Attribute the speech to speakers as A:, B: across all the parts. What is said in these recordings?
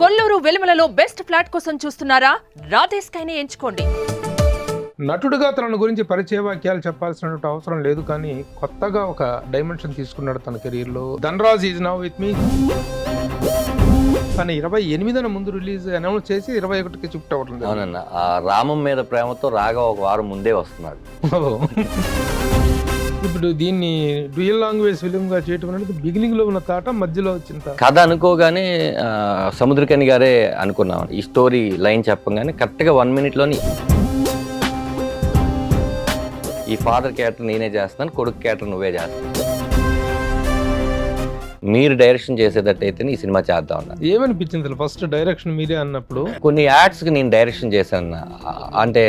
A: Kolluru వెలుమలలో best flat కోసం చూస్తున్నారా? రాధే స్కైనే ఎంచుకోండి.
B: నటుడుగా తన గురించి పరిచయ వాక్యాలు చెప్పాల్సిన అవసరం లేదు, కానీ కొత్తగా ఒక డైమెన్షన్ తీసుకున్నాడు తన కెరీర్లో. Dhanraj is now with me. కానీ 28న ముందు రిలీజ్ అనౌన్స్ చేసి 21కి షిఫ్ట్ అవ్వడం.
C: అవునన్న, ఆ రామం మీద ప్రేమతో రాగా ఒక వారం ముందే వస్తున్నాడు.
B: ఇప్పుడు దీన్ని డ్యూయల్ లాంగ్వేజ్ ఫిలిం గా చేయటం అనేది బిగినింగ్ లో ఉన్న తాట, మధ్యలో వచ్చిన
C: కథ అనుకోగానే సముద్రకని గారే అనుకున్నాం. ఈ స్టోరీ లైన్ చెప్పగానే కరెక్ట్గా 1 minute ఈ ఫాదర్ క్యారెక్టర్ నేనే చేస్తాను, కొడుకు క్యారెక్టర్ నువ్వే చేస్తాను, మీరు డైరెక్షన్ చేసేటట్టయితే ఈ సినిమా చేద్దాం అన్న.
B: ఏమనిపించింది ఫస్ట్ డైరెక్షన్ మీరే అన్నప్పుడు?
C: కొన్ని యాడ్స్కి నేను డైరెక్షన్ చేశాను. అంటే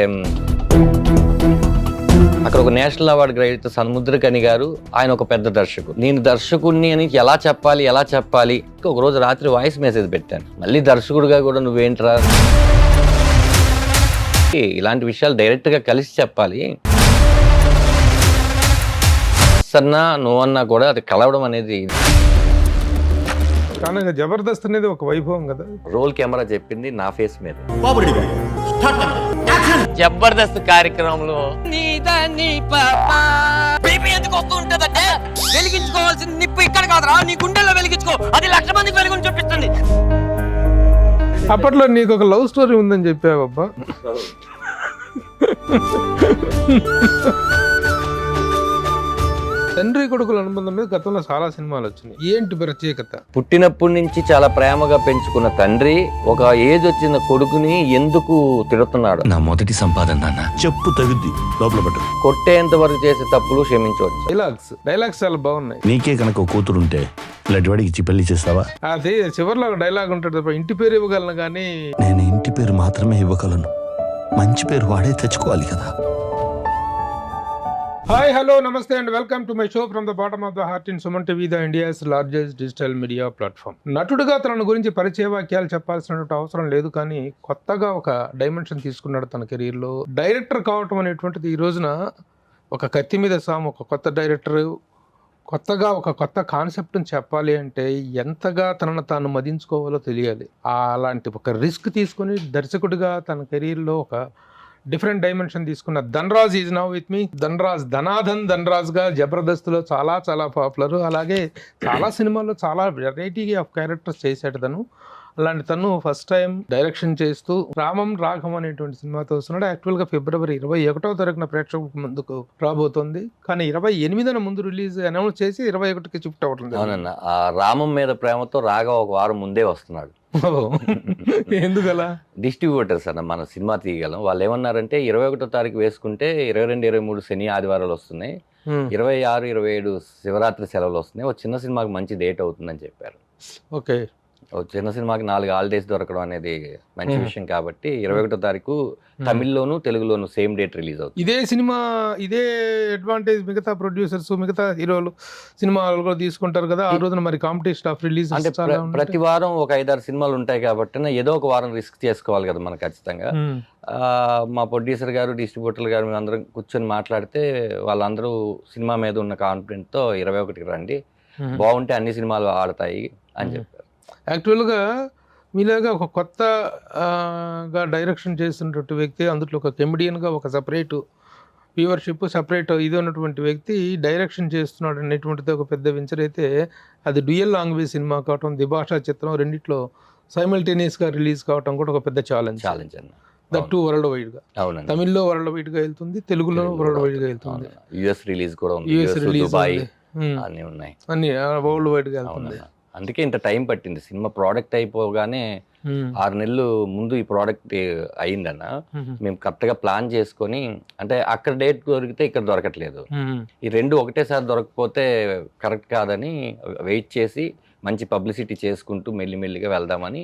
C: అక్కడ ఒక నేషనల్ అవార్డు గ్రహీత సముద్రకని గారు, ఆయన ఒక పెద్ద దర్శకుడు. నేను దర్శకుడిని అని ఎలా చెప్పాలి ఒక రోజు రాత్రి వాయిస్ మెసేజ్ పెట్టాను. మళ్ళీ దర్శకుడిగా కూడా నువ్వేంట్రా, ఇలాంటి విషయాలు డైరెక్ట్గా కలిసి చెప్పాలి, అన్నా నువ్వన్నా కూడా అది కలవడం అనేది.
B: కానీ జబర్దస్త్ అనేది ఒక వైభవం కదా.
C: రోల్ కెమెరా చెప్పింది నా ఫేస్ మీద.
D: జబర్దస్త్ కార్యక్రమంలో ఎందుకు వస్తూ ఉంటుందంటే, వెలిగించుకోవాల్సిన నిప్పు ఇక్కడ కాదురా, నీ గుండెల్లో వెలిగించుకో, అది 1,00,000 మందికి వెలుగుని చూపిస్తుంది.
B: అప్పట్లో నీకు ఒక లవ్ స్టోరీ ఉందని చెప్పావబ్బా. తండ్రి కొడుకుల అనుబంధం మీద గతంలో చాలా సినిమాలు వచ్చినాయి. ఏంటి ప్రత్యేకత?
C: పుట్టినప్పటి నుంచి చాలా ప్రేమగా పెంచుకున్న తండ్రి ఒక ఏజ్ వచ్చిన కొడుకుని ఎందుకు తిడుతున్నాడు?
E: నా మొదటి సంపాదన నాన్న, చెప్పు తగుద్ది లోపల పట్టు,
C: కొట్టేంత వరకు చేసే తప్పులు క్షమించవచ్చు.
B: డైలాగ్స్ చాలా బాగున్నాయి.
E: నీకే కనుక ఒక కూతురుంటే లడ్వాడికి ఇచ్చి పెళ్లి చేస్తావా?
B: అదే చివరిలో ఒక డైలాగ్ ఉంటుంది, ఇంటి పేరు ఇవ్వగలను కానీ
E: నేను ఇంటి పేరు మాత్రమే ఇవ్వగలను, మంచి పేరు వాడే తెచ్చుకోవాలి కదా.
B: Hi, hello, namaste and welcome to my show from the bottom of the heart in Suman TV, the India's largest digital media platform. నటుడుగా తన గురించి పరిచయ వాక్యాలు చెప్పాల్సిన అవసరం లేదు, కానీ కొత్తగా ఒక డైమెన్షన్ తీసుకున్నాడు తన కెరీర్లో. డైరెక్టర్ కావటం అనేటువంటిది ఈ రోజున ఒక కత్తి మీద సాము. ఒక కొత్త డైరెక్టర్ కొత్తగా ఒక కొత్త కాన్సెప్ట్ని చెప్పాలి అంటే ఎంతగా తనను తాను మదించుకోవాలో తెలియాలి. అలాంటి ఒక రిస్క్ తీసుకుని దర్శకుడిగా తన కెరీర్లో ఒక డిఫరెంట్ డైమెన్షన్ తీసుకున్న Dhanraj is now with me. Dhanraj గా జబర్దస్త్లో చాలా చాలా పాపులర్. అలాగే చాలా సినిమాల్లో చాలా వెరైటీ ఆఫ్ క్యారెక్టర్స్ చేశాడు తను. అలాంటి తను ఫస్ట్ టైం డైరెక్షన్ చేస్తూ రాఘవం అనేటువంటి సినిమాతో వస్తున్నాడు. యాక్చువల్గా February 21న ప్రేక్షకుల ముందుకు రాబోతోంది, కానీ 28న ముందు రిలీజ్ అనౌన్స్ చేసి 21కి షిఫ్ట్ అవ్వడం.
C: అవునన్న, ఆ రామం మీద ప్రేమతో రాగా ఒక వారం ముందే వస్తున్నాడు.
B: ఎందుకలా?
C: డిస్ట్రిబ్యూటర్స్ అన్న మన సినిమా తీయగలం. వాళ్ళు ఏమన్నారంటే 21వ తారీఖు వేసుకుంటే 22, 23 శని ఆదివారాలు వస్తున్నాయి, 26, 27 శివరాత్రి సెలవులు వస్తున్నాయి, ఒక చిన్న సినిమాకి మంచి డేట్ అవుతుందని చెప్పారు.
B: ఓకే,
C: ఒక చిన్న సినిమాకి 4 హాలిడేస్ దొరకడం అనేది మంచి విషయం కాబట్టి 21వ తారీఖు తమిళ్లోను తెలుగులోను సేమ్ డేట్ రిలీజ్ అవుతుంది.
B: ఇదే సినిమా ఇదే అడ్వాంటేజ్ మిగతా ప్రొడ్యూసర్స్ మిగతా హీరోలు సినిమాలు కూడా తీసుకుంటారు కదా. ఆ రోజున మరి కాంపిటీషన్ ఆఫ్ రిలీజ్
C: అంటే ప్రతి వారం ఒక 5-6 సినిమాలు ఉంటాయి కాబట్టి ఏదో ఒక వారం రిస్క్ చేసుకోవాలి కదా మనం ఖచ్చితంగా. మా ప్రొడ్యూసర్ గారు, డిస్ట్రిబ్యూటర్ గారు మేము అందరం కూర్చొని మాట్లాడితే వాళ్ళందరూ సినిమా మీద ఉన్న కాన్ఫిడెంట్తో 21కి రండి, బాగుంటే అన్ని సినిమాలు ఆడతాయి అని చెప్పారు.
B: యాక్చువల్గా మీలాగా ఒక కొత్తగా డైరెక్షన్ చేస్తున్నటువంటి వ్యక్తి, అందులో ఒక కెమెడియన్గా ఒక సపరేట్ వ్యూవర్షిప్, సపరేట్ ఇది ఉన్నటువంటి వ్యక్తి డైరెక్షన్ చేస్తున్నాడు అనేటువంటిది ఒక పెద్ద వెంచర్ అయితే, అది డ్యూయల్ లాంగ్వేజ్ సినిమా కావటం, ద్విభాషా చిత్రం, రెండిట్లో సైమల్టేనియస్గా రిలీజ్ కావటం కూడా ఒక పెద్ద ఛాలెంజ్ అన్న. దట్ వరల్డ్ వైడ్గా.
C: అవునండి,
B: తమిళ్లో వరల్డ్ వైడ్గా వెళ్తుంది, తెలుగులో వరల్డ్ వైడ్గా వెళ్తుంది,
C: యుఎస్ రిలీజ్ కూడా ఉంది,
B: యుఎస్ రిలీజ్
C: అన్నీ ఉన్నాయి,
B: అన్ని వరల్డ్ వైడ్గా వెళ్తుంది.
C: అందుకే ఇంత టైం పట్టింది. సినిమా ప్రోడక్ట్ అయిపోగానే 6 నెలలు ముందు ఈ ప్రోడక్ట్ అయిందన్న. మేము కరెక్ట్గా ప్లాన్ చేసుకొని, అంటే అక్కడ డేట్ దొరికితే ఇక్కడ దొరకట్లేదు, ఈ రెండు ఒకటేసారి దొరకకపోతే కరెక్ట్ కాదని వెయిట్ చేసి మంచి పబ్లిసిటీ చేసుకుంటూ మెల్లిమెల్లిగా వెళ్దామని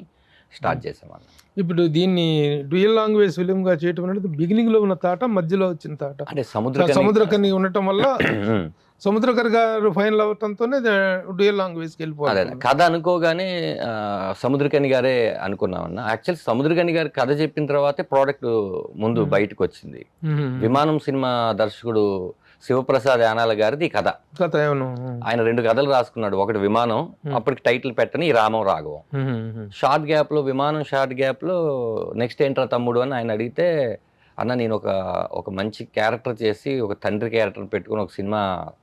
C: స్టార్ట్ చేసామన్న.
B: ఇప్పుడు దీన్ని డ్యూయల్ లాంగ్వేజ్ ఫిలిం గా చేయటం అనేది బిగినింగ్ లో ఉన్న తాట, మధ్యలో వచ్చిన తాట.
C: అంటే
B: సముద్రకని ఉండటం వల్ల సముద్రకర్ గారు ఫైనల్ అవటంతోనే డ్యూయల్ లాంగ్వేజ్కి వెళ్ళిపోవాలి.
C: కథ అనుకోగానే సముద్రకని గారే అనుకున్నామన్న. యాక్చువల్ సముద్రకని గారి కథ చెప్పిన తర్వాతే ప్రోడక్ట్ ముందు బయటకు వచ్చింది. విమానం సినిమా దర్శకుడు శివప్రసాద్ యానాల గారిది ఈ కథ.
B: కథ ఏమను
C: ఆయన 2 కథలు రాసుకున్నాడు. ఒకటి విమానం, అప్పటికి టైటిల్ పెట్టని ఈ రామం రాఘవం. షార్ట్ గ్యాప్ లో విమానం షార్ట్ గ్యాప్ లో నెక్స్ట్ ఏంట్రా తమ్ముడు అని ఆయన అడిగితే, అన్న నేను ఒక మంచి క్యారెక్టర్ చేసి ఒక తండ్రి క్యారెక్టర్ పెట్టుకుని ఒక సినిమా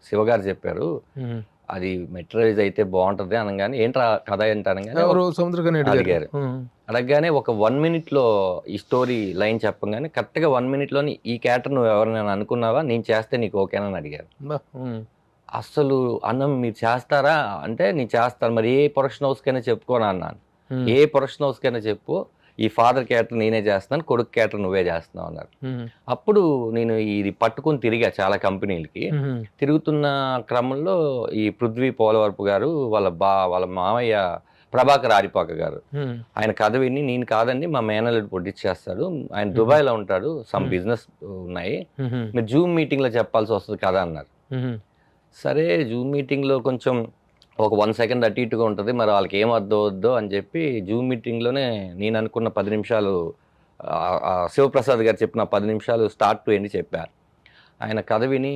C: శివగారు చెప్పారు, అది మెటీరియలైజ్ అయితే బాగుంటది అనగానే ఏంట్రా కథ ఏంటి అనగానే అడిగారు. అడగగానే ఒక 1 minute లో ఈ స్టోరీ లైన్ చెప్పగానే కరెక్ట్గా 1 minute లోని ఈ క్యారెక్టర్ నువ్వు ఎవరైనా అనుకున్నావా, నేను చేస్తే నీకు ఓకేనా అని అడిగారు. అసలు అన్నం మీరు చేస్తారా అంటే నేను చేస్తాను, మరి ఏ ప్రొడక్షన్ హౌస్కైనా చెప్పుకోనా అన్నాను. ఏ ప్రొడక్షన్ హౌస్కైనా చెప్పు, ఈ ఫాదర్ క్యారెక్టర్ నేనే చేస్తున్నాను, కొడుకు క్యారెక్టర్ నువ్వే చేస్తున్నావు అన్నారు. అప్పుడు నేను ఇది పట్టుకుని తిరిగా చాలా కంపెనీలకి. తిరుగుతున్న క్రమంలో ఈ పృథ్వీ పోలవరపు గారు వాళ్ళ మామయ్య ప్రభాకర్ ఆరిపాక గారు ఆయన కథ విని, నేను కాదండి మా మేనల్లుడు ప్రొడ్యూస్ చేస్తాడు, ఆయన దుబాయ్లో ఉంటాడు, సమ్ బిజినెస్ ఉన్నాయి, మీరు జూమ్ మీటింగ్లో చెప్పాల్సి వస్తుంది కదా అన్నారు. సరే జూమ్ మీటింగ్లో కొంచెం ఒక 1 second అటు ఇటుగా ఉంటుంది, మరి వాళ్ళకి ఏం వద్దో అని చెప్పి జూమ్ మీటింగ్లోనే నేను అనుకున్న 10 నిమిషాలు శివప్రసాద్ గారు చెప్పిన 10 నిమిషాలు స్టార్ట్ టు ఎండ్ చెప్పారు. ఆయన కథ విని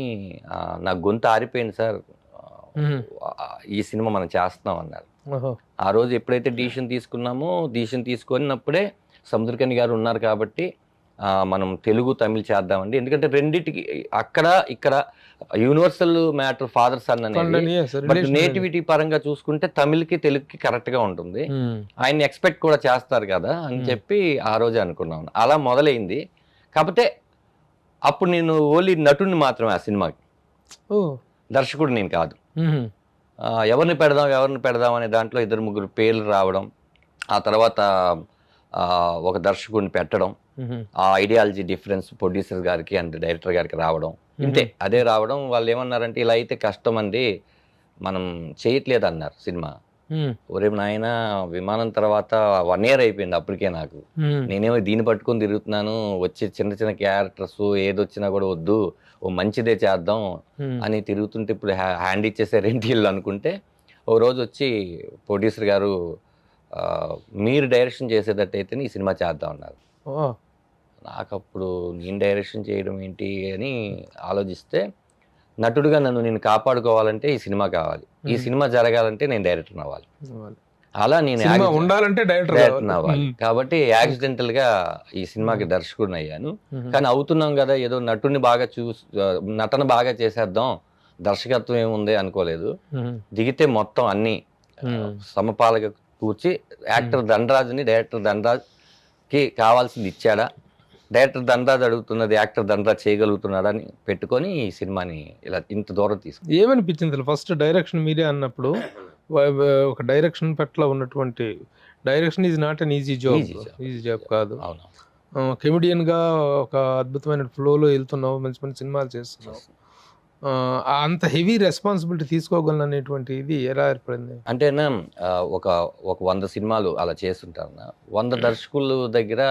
C: నా గొంతు ఆరిపోయింది సార్, ఈ సినిమా మనం చేస్తున్నాం అన్నారు. ఆ రోజు ఎప్పుడైతే డిసిషన్ తీసుకున్నప్పుడే సముద్రకని గారు ఉన్నారు కాబట్టి మనం తెలుగు తమిళ్ చేద్దామండి, ఎందుకంటే రెండింటికి అక్కడ ఇక్కడ యూనివర్సల్ మ్యాటర్ ఫాదర్ సన్ అనేది, బట్ నేటివిటీ పరంగా చూసుకుంటే తమిళ్కి తెలుగుకి కరెక్ట్ గా ఉంటుంది, ఆయన ఎక్స్పెక్ట్ కూడా చేస్తారు కదా అని చెప్పి ఆ రోజు అనుకున్నాను. అలా మొదలైంది. కాకపోతే అప్పుడు నేను ఓన్లీ నటుడిని మాత్రమే ఆ సినిమాకి, దర్శకుడు నేను కాదు. ఎవరిని పెడదాం అనే దాంట్లో 2-3 పేర్లు రావడం, ఆ తర్వాత ఒక దర్శకుడిని పెట్టడం, ఆ ఐడియాలజీ డిఫరెన్స్ ప్రొడ్యూసర్ గారికి అండ్ డైరెక్టర్ గారికి రావడం, ఇంతే అదే రావడం. వాళ్ళు ఏమన్నారంటే ఇలా అయితే కష్టం అండి, మనం చేయట్లేదు అన్నారు సినిమా. ఒరే నాయన, విమానం తర్వాత 1 year అయిపోయింది అప్పటికే నాకు, నేనేమో దీన్ని పట్టుకొని తిరుగుతున్నాను, వచ్చే చిన్న క్యారెక్టర్స్ ఏదొచ్చినా కూడా వద్దు, ఓ మంచిదే చేద్దాం అని తిరుగుతుంటే ఇప్పుడు హ్యాండ్ ఇచ్చేసారేంటి వీళ్ళు అనుకుంటే, ఓ రోజు వచ్చి ప్రొడ్యూసర్ గారు మీరు డైరెక్షన్ చేసేటట్టయితే ఈ సినిమా చేద్దాం అన్నారు. నాకు అప్పుడు నేను డైరెక్షన్ చేయడం ఏంటి అని ఆలోచిస్తే, నటుడుగా నేను కాపాడుకోవాలంటే ఈ సినిమా కావాలి, ఈ సినిమా జరగాలంటే నేను డైరెక్టర్ అవ్వాలి, అలా నేను
B: ఉండాలంటే డైరెక్టర్
C: అవ్వాలి. కాబట్టి యాక్సిడెంటల్ గా ఈ సినిమాకి దర్శకుడిని అయ్యాను. కానీ అవుతున్నాం కదా, ఏదో నటుడిని బాగా నటన బాగా చేసేద్దాం, దర్శకత్వం ఏముంది అనుకోలేదు. దిగితే మొత్తం అన్ని సమపాలగా కూర్చి యాక్టర్ ధనరాజ్ని డైరెక్టర్ ధనరాజ్ కి కావాల్సింది ఇచ్చాడా, డైరెక్టర్ ధనరాజ్ అడుగుతున్నది యాక్టర్ ధనరాజ్ చేయగలుగుతున్నాడా అని పెట్టుకొని ఈ సినిమాని ఇలా ఇంత దూరం తీసుకు.
B: ఏమనిపించింది ఫస్ట్ డైరెక్షన్ మీరే అన్నప్పుడు? ఒక డైరెక్షన్ పట్ల ఉన్నటువంటి, direction is not an easy job కాదు. కెమిడియన్ గా ఒక అద్భుతమైన ఫ్లోలో వెళ్తున్నావు, మంచి సినిమాలు చేస్తున్నావు, అంత హెవీ రెస్పాన్సిబిలిటీ తీసుకోగలను అనేటువంటి ఇది ఎలా ఏర్పడింది?
C: అంటే ఒక 100 సినిమాలు అలా చేస్తుంటాను. 100 దర్శకుల దగ్గర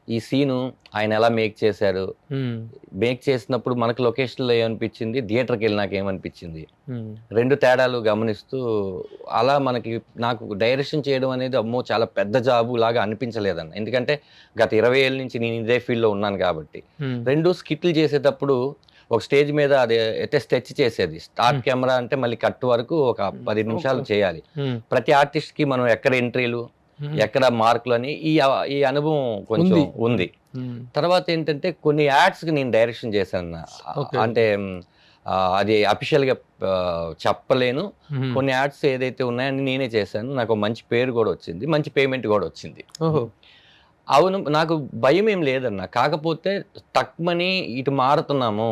C: ఈ సీను ఆయన ఎలా మేక్ చేశారు, మేక్ చేసినప్పుడు మనకు లొకేషన్లో ఏమనిపించింది, థియేటర్కి వెళ్ళి నాకు ఏమనిపించింది, 2 తేడాలు గమనిస్తూ అలా నాకు డైరెక్షన్ చేయడం అనేది అమ్మో చాలా పెద్ద జాబు లాగా అనిపించలేదన్న. ఎందుకంటే గత 20 ఏళ్ళ నుంచి నేను ఇదే ఫీల్డ్లో ఉన్నాను కాబట్టి. 2 స్కిట్లు చేసేటప్పుడు ఒక స్టేజ్ మీద అది అయితే స్టెచ్ చేసేది, స్టార్ట్ కెమెరా అంటే మళ్ళీ కట్ వరకు ఒక 10 నిమిషాలు చేయాలి. ప్రతి ఆర్టిస్ట్ కి మనం ఎక్కడ ఎంట్రీలు ఎక్కడ మార్కులు అని ఈ అనుభవం కొంచెం ఉంది. తర్వాత ఏంటంటే కొన్ని యాడ్స్ కి నేను డైరెక్షన్ చేశాను. అంటే అది అఫీషియల్ గా చెప్పలేను. కొన్ని యాడ్స్ ఏదైతే ఉన్నాయని నేనే చేశాను. నాకు మంచి పేరు కూడా వచ్చింది, మంచి పేమెంట్ కూడా వచ్చింది. అవును, నాకు భయం ఏం లేదన్న. కాకపోతే తక్కువని ఇటు మారుతున్నాము,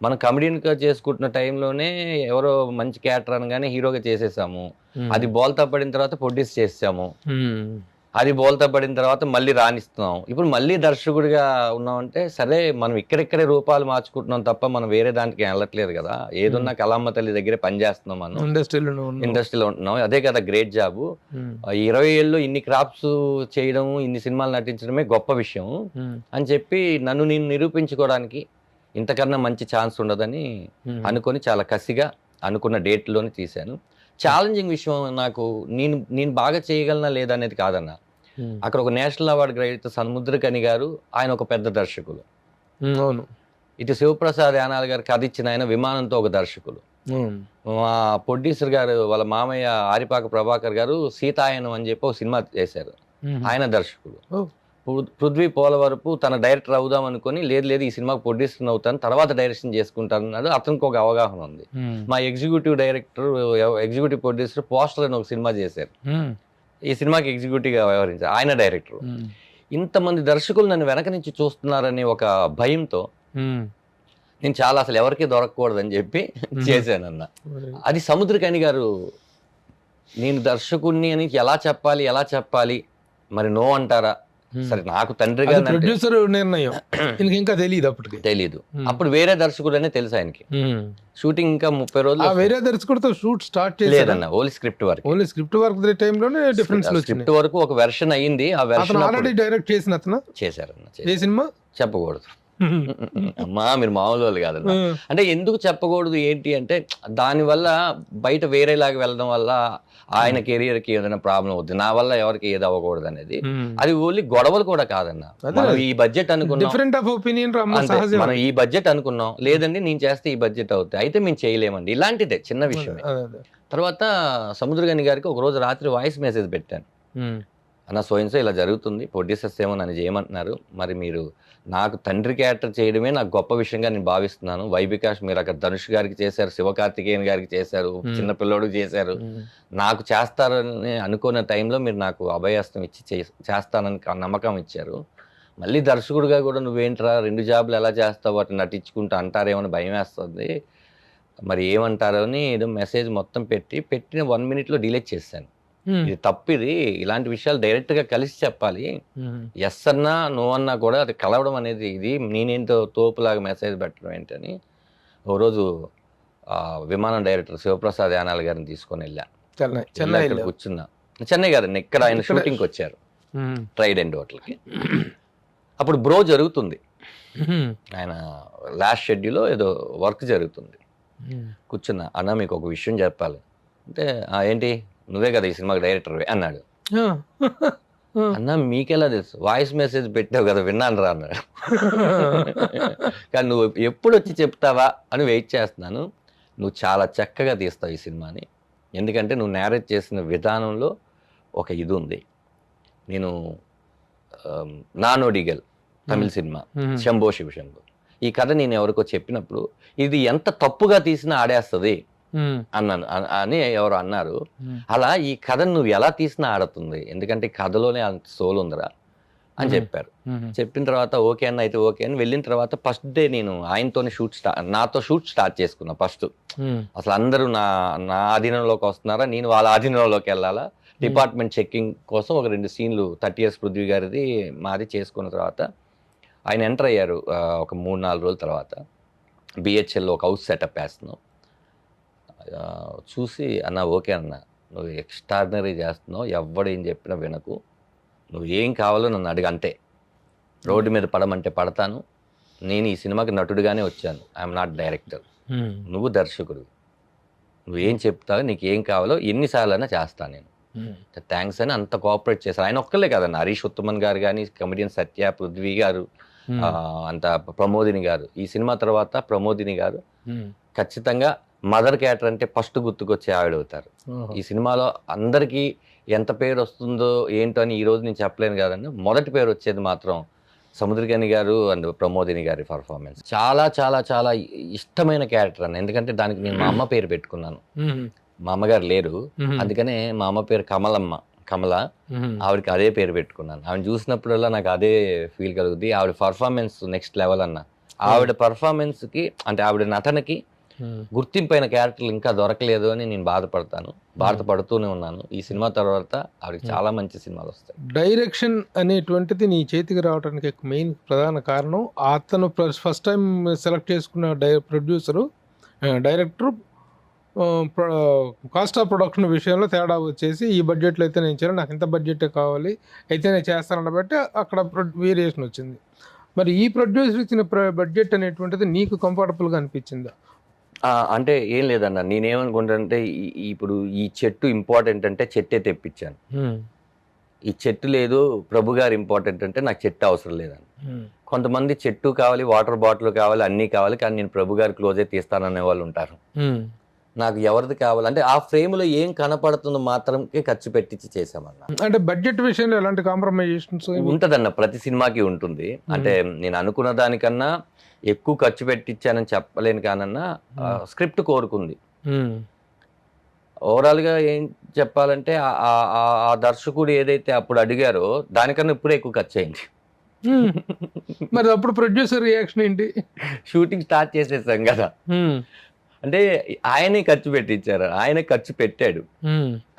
C: మనం కమెడియన్గా చేసుకుంటున్న టైంలోనే ఎవరో మంచి క్యారెక్టర్ అనగానే హీరోగా చేసేసాము, అది బోల్తా పడిన తర్వాత ప్రొడ్యూస్ చేసాము, అది బోల్తా పడిన తర్వాత మళ్ళీ రాణిస్తున్నాం, ఇప్పుడు మళ్ళీ దర్శకుడిగా ఉన్నామంటే సరే మనం ఇక్కడెక్కడే రూపాలు మార్చుకుంటున్నాం తప్ప మనం వేరే దానికి వెళ్ళట్లేదు కదా. ఏదున్నా కళామ్మ తల్లి దగ్గరే పనిచేస్తున్నాం, మనం ఇండస్ట్రీలో ఉంటున్నాం, అదే కదా గ్రేట్ జాబ్. 20 ఏళ్ళు ఇన్ని క్రాఫ్ట్స్ చేయడం, ఇన్ని సినిమాలు నటించడమే గొప్ప విషయం అని చెప్పి నన్ను నేను నిరూపించుకోవడానికి ఇంతకన్నా మంచి ఛాన్స్ ఉండదని అనుకొని చాలా కసిగా అనుకున్న డేట్లోనే తీశాను. ఛాలెంజింగ్ విషయం నాకు, నేను బాగా చేయగలనా లేదా అనేది కాదన్న. అక్కడ ఒక నేషనల్ అవార్డు గ్రహీత సముద్రకని గారు, ఆయన ఒక పెద్ద దర్శకులు.
B: అవును,
C: ఇటు శివప్రసాద్ యానాల్ గారు కథ ఇచ్చిన ఆయన విమానంతో ఒక దర్శకులు, మా ప్రొడ్యూసర్ గారు వాళ్ళ మామయ్య ఆరిపాక ప్రభాకర్ గారు సీతాయనం అని చెప్పి ఒక సినిమా చేశారు, ఆయన దర్శకులు. పృథ్వీ పోలవరపు తన డైరెక్టర్ అవుదాం అనుకుని లేదు ఈ సినిమాకి ప్రొడ్యూసర్ అవుతాను తర్వాత డైరెక్షన్ చేసుకుంటానన్నాడు. అతనికి ఒక అవగాహన ఉంది. మా executive director executive producer poster అని ఒక సినిమా చేశారు, ఈ సినిమాకి ఎగ్జిక్యూటివ్గా వ్యవహరించారు, ఆయన డైరెక్టర్. ఇంతమంది దర్శకులు నన్ను వెనక నుంచి చూస్తున్నారని ఒక భయంతో నేను చాలా అసలు ఎవరికి దొరకకూడదని చెప్పి చేశానన్న. అది సముద్రకని గారు నేను దర్శకుడిని అని ఎలా చెప్పాలి మరి నో అంటారా, సరే నాకు తండ్రిగా
B: ప్రొడ్యూసర్ నిర్ణయం ఇంకా తెలియదు,
C: తెలీదు. అప్పుడు వేరే దర్శకుడు అనే తెలుసు ఆయనకి. షూటింగ్ ఇంకా 30 రోజులు
B: వేరే దర్శకుడితో షూట్ స్టార్ట్
C: లేదన్న, ఓన్లీ స్క్రిప్ట్
B: వర్క్ టైంలోనే డిఫరెన్స్
C: స్క్రిప్ట్ వరకు ఒక వెర్షన్ అయ్యింది. ఆ వెర్షన్
B: ఆల్రెడీ డైరెక్ట్ చేసిన అతను
C: చేశారన్న.
B: ఏ సినిమా
C: చెప్పకూడదు అమ్మా, మీరు మామూలు వాళ్ళు కాదన్న. అంటే ఎందుకు చెప్పకూడదు ఏంటి అంటే దానివల్ల బయట వేరేలాగా వెళ్ళడం వల్ల ఆయన కెరియర్ కి ఏదైనా ప్రాబ్లం అవుతుంది, నా వల్ల ఎవరికి ఏది అవ్వకూడదు అనేది. అది ఓన్లీ గొడవలు కూడా కాదన్న. మనం ఈ బడ్జెట్ అనుకున్నాం,
B: డిఫరెంట్ ఆఫ్ ఒపీనియన్
C: మనం ఈ బడ్జెట్ అనుకున్నాం, లేదండి నేను చేస్తే ఈ బడ్జెట్ అవుతుంది, అయితే మేము చేయలేమండి, ఇలాంటిదే చిన్న విషయమే. తర్వాత సముద్రగని గారికి ఒక రోజు రాత్రి వాయిస్ మెసేజ్ పెట్టాను, అన్న సోయిన్సో ఇలా జరుగుతుంది, ప్రొడ్యూసర్స్ ఏమో నన్ను చేయమంటున్నారు, మరి మీరు నాకు తండ్రి క్యారెక్టర్ చేయడమే నాకు గొప్ప విషయంగా నేను భావిస్తున్నాను. వైవికాష్ మీరు అక్కడ ధనుష్ గారికి చేశారు, శివకార్తికేయన్ గారికి చేశారు, చిన్న పిల్లోడికి చేశారు, నాకు చేస్తారని అనుకున్న టైంలో మీరు నాకు అభయస్తం ఇచ్చి చేస్తానని నమ్మకం ఇచ్చారు. మళ్ళీ దర్శకుడిగా కూడా నువ్వేంట్రా 2 జాబులు ఎలా చేస్తావు, వాటిని నటించుకుంటూ అంటారేమో భయం వేస్తుంది, మరి ఏమంటారో అని ఏదో మెసేజ్ మొత్తం పెట్టిన 1 minute డిలీట్ చేశాను. ఇది తప్పిది, ఇలాంటి విషయాలు డైరెక్ట్ గా కలిసి చెప్పాలి, ఎస్ అన్నా నో అన్నా కూడా అది కలవడం అనేది ఇది, నేనేంటో తోపులాగా మెసేజ్ పెట్టడం ఏంటని ఓ రోజు విమానం డైరెక్టర్ శివప్రసాద్ యానాల్ గారిని తీసుకొని వెళ్ళా. చెన్నై కూర్చున్నా, చెన్నై గారిని ఇక్కడ ఆయన షూటింగ్కి వచ్చారు ట్రైడెంట్ హోటల్కి. అప్పుడు బ్రో జరుగుతుంది, ఆయన లాస్ట్ షెడ్యూల్లో ఏదో వర్క్ జరుగుతుంది. కూర్చున్నా, అన్న మీకు ఒక విషయం చెప్పాలి అంటే ఏంటి, నువ్వే కదా ఈ సినిమాకి డైరెక్టర్ అన్నాడు. అన్న మీకెలా తెలుసు, వాయిస్ మెసేజ్ పెట్టావు కదా విన్నాను రా అన్నాడు. కానీ నువ్వు ఎప్పుడు వచ్చి చెప్తావా అని వెయిట్ చేస్తున్నాను, నువ్వు చాలా చక్కగా తీస్తావు ఈ సినిమాని, ఎందుకంటే నువ్వు నేరేట్ చేసిన విధానంలో ఒక ఇది ఉంది. నేను నానోడిగల్ తమిళ సినిమా శంభో శివశంభో, ఈ కథ నేను ఎవరికో చెప్పినప్పుడు ఇది ఎంత తప్పుగా తీసినా ఆడేస్తుంది అన్నాను అని ఎవరు అన్నారు. అలా ఈ కథను నువ్వు ఎలా తీసినా ఆడుతుంది, ఎందుకంటే కథలోనే అంత సోల్ ఉందిరా అని చెప్పారు. చెప్పిన తర్వాత ఓకే అన్న, అయితే ఓకే అని వెళ్ళిన తర్వాత ఫస్ట్ డే నేను ఆయనతోనే నాతో షూట్ స్టార్ట్ చేసుకున్నా. ఫస్ట్ అసలు అందరూ నా ఆధీనంలోకి వస్తున్నారా, నేను వాళ్ళ ఆధీనంలోకి వెళ్ళాలా, డిపార్ట్మెంట్ చెక్కింగ్ కోసం ఒక 2 సీన్లు 30 years పృథ్వీ గారిది మాది చేసుకున్న తర్వాత ఆయన ఎంటర్ అయ్యారు. ఒక 3-4 రోజుల తర్వాత బిహెచ్ఎల్లో ఒక హౌస్ సెటప్ వేస్తున్నాం. చూసి అన్న ఓకే అన్న, నువ్వు ఎక్స్ట్రాడినరీ చేస్తున్నావు, ఎవడు ఏం చెప్పినా వినకు, నువ్వు ఏం కావాలో నన్ను అడిగి, అంతే, రోడ్డు మీద పడమంటే పడతాను, నేను ఈ సినిమాకి నటుడిగానే వచ్చాను, ఐఎమ్ నాట్ డైరెక్టర్, నువ్వు దర్శకుడు, నువ్వేం చెప్తావో నీకు ఏం కావాలో ఎన్నిసార్లు అయినా చేస్తాను నేను, థ్యాంక్స్ అని అంత కోఆపరేట్ చేశారు. ఆయన ఒక్కలే కదన్న, హరీష్ ఉత్తమన్ గారు కానీ, కమెడియన్ సత్య, పృథ్వీ గారు, అంత ప్రమోదిని గారు. ఈ సినిమా తర్వాత ప్రమోదిని గారు ఖచ్చితంగా మదర్ క్యారెక్టర్ అంటే ఫస్ట్ గుర్తుకొచ్చే ఆవిడ అవుతారు. ఈ సినిమాలో అందరికీ ఎంత పేరు వస్తుందో ఏంటో అని ఈ రోజు నేను చెప్పలేను కదండి, మొదటి పేరు వచ్చేది మాత్రం సముద్రకని గారు అండ్ ప్రమోదిని గారి పర్ఫార్మెన్స్. చాలా చాలా చాలా ఇష్టమైన క్యారెక్టర్ అన్న, ఎందుకంటే దానికి నేను మా అమ్మ పేరు పెట్టుకున్నాను, మా అమ్మగారు లేరు, అందుకనే మా అమ్మ పేరు కమల, ఆవిడకి అదే పేరు పెట్టుకున్నాను. ఆవిడ చూసినప్పుడల్లా నాకు అదే ఫీల్ కలుగుద్ది. ఆవిడ పర్ఫార్మెన్స్ నెక్స్ట్ లెవెల్ అన్న. ఆవిడ పర్ఫార్మెన్స్ కి అంటే ఆవిడ నటనకి గుర్తింపైన క్యారెక్టర్లు ఇంకా దొరకలేదు అని నేను బాధపడుతూనే ఉన్నాను. ఈ సినిమా తర్వాత ఆవిడకి చాలా మంచి సినిమాలు వస్తాయి.
B: డైరెక్షన్ అనేటువంటిది నీ చేతికి రావడానికి మెయిన్ ప్రధాన కారణం, అతను ఫస్ట్ టైం సెలెక్ట్ చేసుకున్న producer director cost of production విషయంలో తేడా వచ్చేసి ఈ బడ్జెట్లో అయితే నేను చేయను, నాకు ఇంత బడ్జెట్ కావాలి అయితే నేను చేస్తానని బట్టి అక్కడ వేరియేషన్ వచ్చింది. మరి ఈ ప్రొడ్యూసర్ ఇచ్చిన బడ్జెట్ అనేటువంటిది నీకు కంఫర్టబుల్గా అనిపించిందా?
C: అంటే ఏం లేదన్న, నేనేమనుకుంటానంటే ఇప్పుడు ఈ చెట్టు ఇంపార్టెంట్ అంటే చెట్టే తెప్పించాను, ఈ చెట్టు లేదు ప్రభు గారు ఇంపార్టెంట్ అంటే నాకు చెట్టు అవసరం లేదని. కొంతమంది చెట్టు కావాలి, వాటర్ బాటిల్ కావాలి, అన్నీ కావాలి, కానీ నేను ప్రభు గారి క్లోజే తీస్తాననే వాళ్ళు ఉంటారు. నాకు ఎవరిది కావాలి అంటే ఆ ఫ్రేమ్ లో ఏం కనపడుతుందో మాత్రమే ఖర్చు పెట్టించి చేసామన్న.
B: అంటే బడ్జెట్ విషయంలో ఎలాంటి కాంప్రమైజేషన్స్
C: ఉంటదన్న, ప్రతి సినిమాకి ఉంటుంది. అంటే నేను అనుకున్న దానికన్నా ఎక్కువ ఖర్చు పెట్టించానని చెప్పలేను కానన్నా స్క్రిప్ట్ కోరుకుంది. ఓవరాల్ గా ఏం చెప్పాలంటే ఆ దర్శకుడు ఏదైతే అప్పుడు అడిగారో దానికన్నా ఇప్పుడే ఎక్కువ ఖర్చు అయింది.
B: మరి అప్పుడు ప్రొడ్యూసర్ రియాక్షన్ ఏంటి?
C: షూటింగ్ స్టార్ట్ చేసేసాం కదా, అంటే ఆయనే ఖర్చు పెట్టించారు, ఆయనే ఖర్చు పెట్టాడు.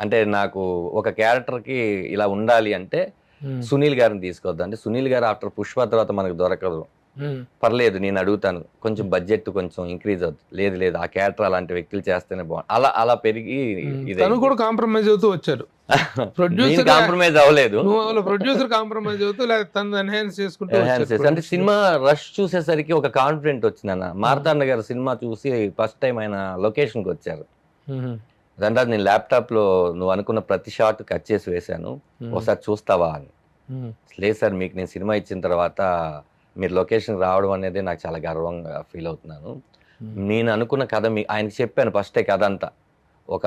C: అంటే నాకు ఒక క్యారెక్టర్ కి ఇలా ఉండాలి అంటే సునీల్ గారిని తీసుకొద్దాం అంటే సునీల్ గారు ఆఫ్టర్ పుష్ప తర్వాత మనకు దొరకదు, పర్లేదు నేను అడుగుతాను, కొంచెం బడ్జెట్ కొంచెం ఇంక్రీజ్ అవుతుంది, లేదు ఆ క్యారెక్టర్ అలాంటి వ్యక్తులు చేస్తేనే బాగుంది, అలా పెరిగి
B: తను కూడా కాంప్రమైజ్ అవుతూ వచ్చారు. ప్రొడ్యూసర్
C: కాంప్రమైజ్ అవ్వలేదు,
B: ప్రొడ్యూసర్ కాంప్రమైజ్ అవుతూ తను ఎన్హాన్స్ చేసుకుంటూ
C: అంటే సినిమా రష్ చూసేసరికి ఒక కాన్ఫిడెంట్ వచ్చిందన్న. మార్తాండ గారు సినిమా చూసి ఫస్ట్ టైం ఆయన లొకేషన్ కి వచ్చారు. దాంట్లో నేను ల్యాప్టాప్ లో నువ్వు అనుకున్న ప్రతి షాట్ కట్ చేసి వేశాను, ఒకసారి చూస్తావా అని. లేదు సార్, మీకు నేను సినిమా ఇచ్చిన తర్వాత మీరు లొకేషన్ రావడం అనేది నాకు చాలా గర్వంగా ఫీల్ అవుతున్నాను. నేను అనుకున్న కథ ఆయనకి చెప్పాను ఫస్టే, కథ అంతా ఒక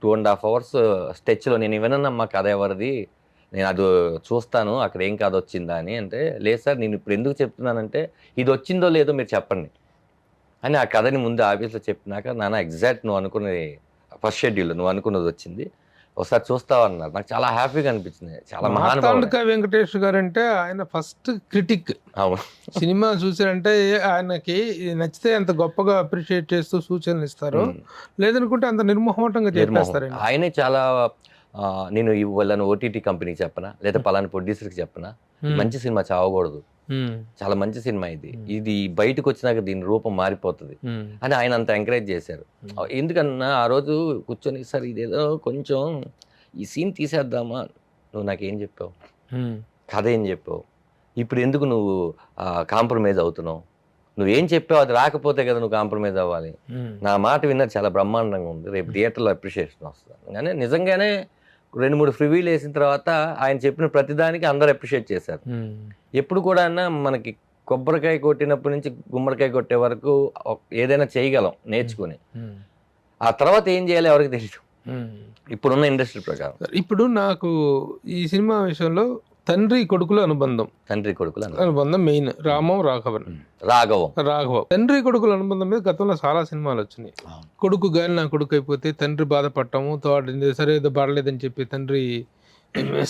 C: 2.5 hours స్టెచ్లో నేను ఇవ్వనమ్మా కథ ఎవరిది, నేను అది చూస్తాను అక్కడ ఏం కథ వచ్చిందా అని. అంటే లేదు సార్, నేను ఇప్పుడు ఎందుకు చెప్తున్నానంటే ఇది వచ్చిందో లేదో మీరు చెప్పండి అని ఆ కథని ముందు ఆఫీస్లో చెప్పినాక, నాన్న ఎగ్జాక్ట్ నువ్వు అనుకున్నది ఫస్ట్ షెడ్యూల్ నువ్వు అనుకున్నది వచ్చింది, ఒకసారి చూస్తావా అన్నారు. నాకు చాలా హ్యాపీగా అనిపించింది. చాలా
B: మార్తాండ వెంకటేష్ గారు అంటే ఆయన ఫస్ట్ క్రిటిక్. సినిమా చూసారంటే ఆయనకి నచ్చితే అంత గొప్పగా అప్రిషియేట్ చేస్తూ సూచనలు ఇస్తారు, లేదనుకుంటే అంత నిర్మోహమాటంగా చెప్పేస్తారు.
C: ఆయనే చాలా నేను వాళ్ళని ఓటీటీ కంపెనీకి చెప్పనా, లేదా పలానా ప్రొడ్యూసర్కి చెప్పనా, మంచి సినిమా చావకూడదు, చాలా మంచి సినిమా ఇది బయటకు వచ్చినాక దీని రూపం మారిపోతుంది అని ఆయన అంత ఎంకరేజ్ చేశారు. ఎందుకన్నా ఆ రోజు కూర్చొని సార్ ఇదేదో కొంచెం ఈ సీన్ తీసేద్దామా, నువ్వు నాకేం చెప్పావు, కథ ఏం చెప్పావు, ఇప్పుడు ఎందుకు నువ్వు కాంప్రమైజ్ అవుతున్నావు, నువ్వేం చెప్పావు అది రాకపోతే కదా నువ్వు కాంప్రమైజ్ అవ్వాలి. నా మాట విన్నది చాలా బ్రహ్మాండంగా ఉంది, రేపు థియేటర్లో అప్రిషియేషన్ వస్తుంది. కానీ నిజంగానే 2-3 ప్రివ్యూలు వేసిన తర్వాత ఆయన చెప్పిన ప్రతిదానికి అందరూ అప్రిషియేట్ చేశారు. ఎప్పుడు కూడా మనకి కొబ్బరికాయ కొట్టినప్పటి నుంచి గుమ్మడికాయ కొట్టే వరకు ఏదైనా చేయగలం నేర్చుకుని, ఆ తర్వాత ఏం చేయాలి ఎవరికి తెలియదు ఇప్పుడున్న ఇండస్ట్రీ ప్రకారం.
B: ఇప్పుడు నాకు ఈ సినిమా విషయంలో తండ్రి కొడుకుల అనుబంధం మెయిన్. రాఘవం తండ్రి కొడుకుల అనుబంధం మీద గతంలో చాలా సినిమాలు వచ్చినాయి. కొడుకు గాని నా కొడుకు అయిపోతే తండ్రి బాధపడటము, సరే ఏదో పడలేదని చెప్పి తండ్రి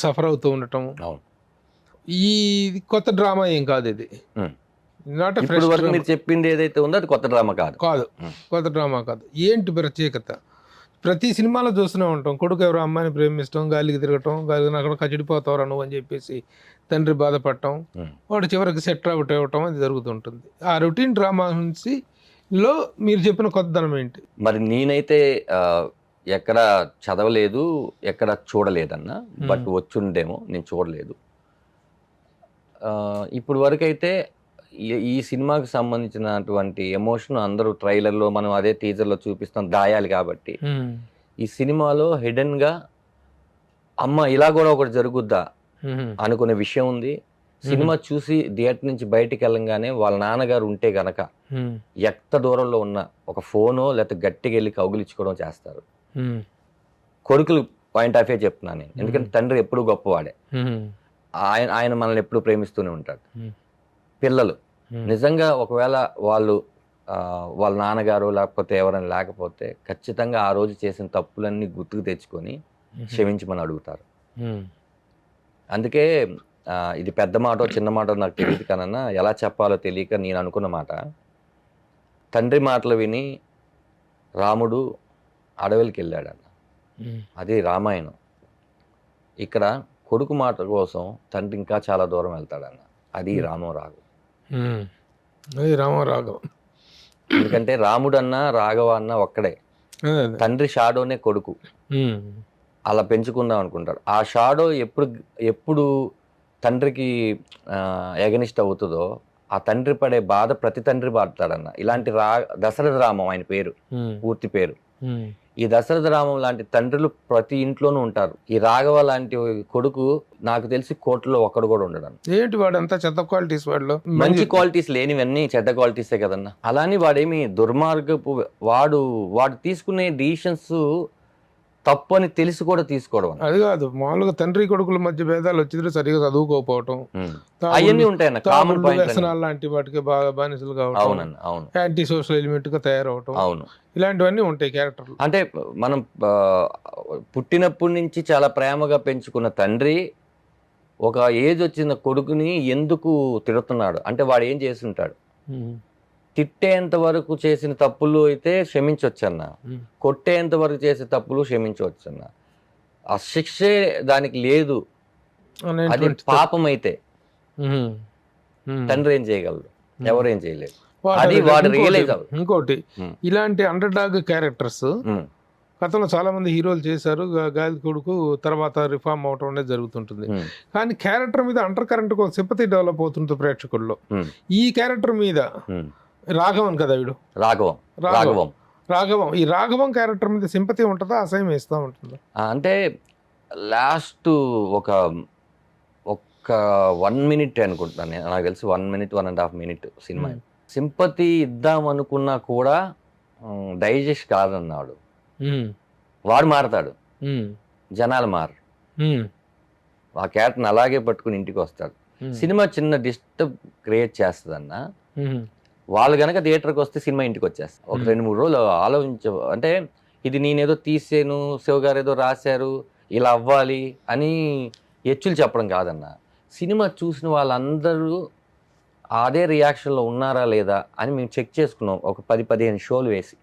B: సఫర్ అవుతూ ఉండటము. ఈ కొత్త డ్రామా ఏం కాదు, ఇది నాట్
C: మీరు చెప్పింది ఏదైతే ఉందో అది కొత్త డ్రామా
B: కొత్త డ్రామా కాదు. ఏంటి ప్రత్యేకత? ప్రతి సినిమాలో చూస్తూనే ఉంటాం, కొడుకు ఎవరో అమ్మాయిని ప్రేమిస్తాం, గాలికి తిరగటం, గాలికి అక్కడ కచ్చిడిపోతావరా నువ్వు అని చెప్పేసి తండ్రి బాధపడటం, వాడు చివరికి సెట్ అవుట్ అవ్వటం అది జరుగుతుంటుంది. ఆ రొటీన్ డ్రామా నుంచి లో మీరు చెప్పిన కొత్తదనం ఏంటి?
C: మరి నేనైతే ఎక్కడ చదవలేదు, ఎక్కడ చూడలేదన్నా, బట్ వచ్చుండేమో, నేను చూడలేదు. ఇప్పుడు వరకు అయితే ఈ సినిమాకి సంబంధించినటువంటి ఎమోషన్ అందరూ ట్రైలర్లో మనం అదే టీజర్లో చూపిస్తాం, దాయాలి కాబట్టి ఈ సినిమాలో హిడెన్ గా అమ్మ ఇలా కూడా ఒకటి జరుగుద్దా అనుకునే విషయం ఉంది. సినిమా చూసి థియేటర్ నుంచి బయటికి వెళ్ళంగానే వాళ్ళ నాన్నగారు ఉంటే గనక ఎంత దూరంలో ఉన్న ఒక ఫోనో లేకపోతే గట్టిగా వెళ్ళి కౌగిలించుకోవడం చేస్తారు. కొడుకులు పాయింట్ ఆఫ్ వ్యూ చెప్తున్నాను నేను, ఎందుకంటే తండ్రి ఎప్పుడు గొప్పవాడే, ఆయన మనల్ని ఎప్పుడు ప్రేమిస్తూనే ఉంటాడు. పిల్లలు నిజంగా ఒకవేళ వాళ్ళ నాన్నగారు లేకపోతే ఎవరైనా లేకపోతే ఖచ్చితంగా ఆ రోజు చేసిన తప్పులన్నీ గుర్తుకు తెచ్చుకొని క్షమించమని అడుగుతారు. అందుకే ఇది పెద్ద మాట చిన్న మాట నాకు తెలియదు కన్నా ఎలా చెప్పాలో తెలియక నేను అనుకున్న మాట, తండ్రి మాటలు విని రాముడు అడవికి వెళ్ళాడన్న, అది రామాయణం. ఇక్కడ కొడుకు మాట కోసం తండ్రి ఇంకా చాలా దూరం వెళ్తాడన్న, అది రాఘవం. ఎందుకంటే రాముడు అన్న రాఘవ అన్న ఒక్కడే, తండ్రి షాడోనే కొడుకు, అలా పెంచుకుందాం అనుకుంటాడు. ఆ షాడో ఎప్పుడు తండ్రికి ఎగనిస్ట్ అవుతుందో ఆ తండ్రి పడే బాధ ప్రతి తండ్రి పడతాడన్న. ఇలాంటి దశరథ రామం ఆయన పేరు, పూర్తి పేరు. ఈ దశరథ రామం లాంటి తండ్రులు ప్రతి ఇంట్లోనూ ఉంటారు. ఈ రాఘవ లాంటి కొడుకు నాకు తెలిసి కోట్లలో ఒక్కడు కూడా ఉండడం.
B: ఏంటి వాడు అంతా చెత్త క్వాలిటీస్, వాడు
C: మంచి క్వాలిటీస్ లేనివన్నీ చెడ్డ క్వాలిటీసే కదన్నా. అలాని వాడేమి దుర్మార్గపు వాడు తీసుకునే డిసిషన్స్ తప్పు అని తెలిసి కూడా తీసుకోవడం.
B: అది కాదు, మామూలుగా తండ్రి కొడుకుల మధ్య భేదాలు వచ్చింది, సరిగా చదువుకోకపోవటం,
C: అవన్నీ ఉంటాయన్న కామన్ పాయింట్
B: వ్యసనాలు లాంటి వాటికి బాగా బానిసలు కావడం,
C: అవునన్న అవును,
B: యాంటీ సోషల్ ఎలిమెంట్ గా తయారవటం,
C: అవును,
B: ఇలాంటివన్నీ ఉంటాయి క్యారెక్టర్లు.
C: అంటే మనం పుట్టినప్పటి నుంచి చాలా ప్రేమగా పెంచుకున్న తండ్రి ఒక ఏజ్ వచ్చిన కొడుకుని ఎందుకు తిడుతున్నాడు అంటే వాడు ఏం చేసి ఉంటాడు. తిట్టేంత వరకు చేసిన తప్పులు అయితే క్షమించవచ్చన్న, కొట్టేంత వరకు చేసే తప్పులు క్షమించవచ్చన్న. ఆ శిక్షే దానికి లేదు, అది పాపం అయితే తండ్రి ఏం చేయగలరు, ఎవరేం చేయలేరు. అది వాడు రియలైజ్ అవ్వదు.
B: ఇంకోటి, ఇలాంటి అండర్ డాగ్ క్యారెక్టర్స్ గతంలో చాలా మంది హీరోలు చేశారు. గాలి కొడుకు తర్వాత రిఫార్మ్ అవటం అనేది జరుగుతుంటుంది. కానీ క్యారెక్టర్ మీద అండర్ కరెంట్ సింపతి డెవలప్ అవుతుంది ప్రేక్షకుల్లో. ఈ క్యారెక్టర్ మీద రాఘవన్ కదా వీడు, రాఘవం ఈ రాఘవం క్యారెక్టర్ మీద సింపతి ఉంటుందా, అసహ్యం వేస్తూ ఉంటుందా?
C: అంటే లాస్ట్ ఒక 1 minute అనుకుంటున్నాను నేను, నాకు తెలిసి 1 minute 1.5 minute సినిమా. సింపతి ఇద్దాం అనుకున్నా కూడా డైజెస్ట్ కాదన్నాడు. వాడు మారతాడు, జనాలు మారు, ఆ క్యారెక్టర్ని అలాగే పట్టుకుని ఇంటికి వస్తాడు. సినిమా చిన్న డిస్టర్బ్ క్రియేట్ చేస్తుందన్న, వాళ్ళు కనుక థియేటర్కి వస్తే సినిమా ఇంటికి వచ్చేస్తారు. ఒక 2-3 రోజులు అంటే ఇది నేనేదో తీసాను, శివ గారు ఏదో రాశారు, ఇలా అవ్వాలి అని ఎచ్చులు చెప్పడం కాదన్న. సినిమా చూసిన వాళ్ళందరూ అదే రియాక్షన్లో ఉన్నారా లేదా అని మేము చెక్ చేసుకున్నాం. ఒక 10-15 షోలు వేసి,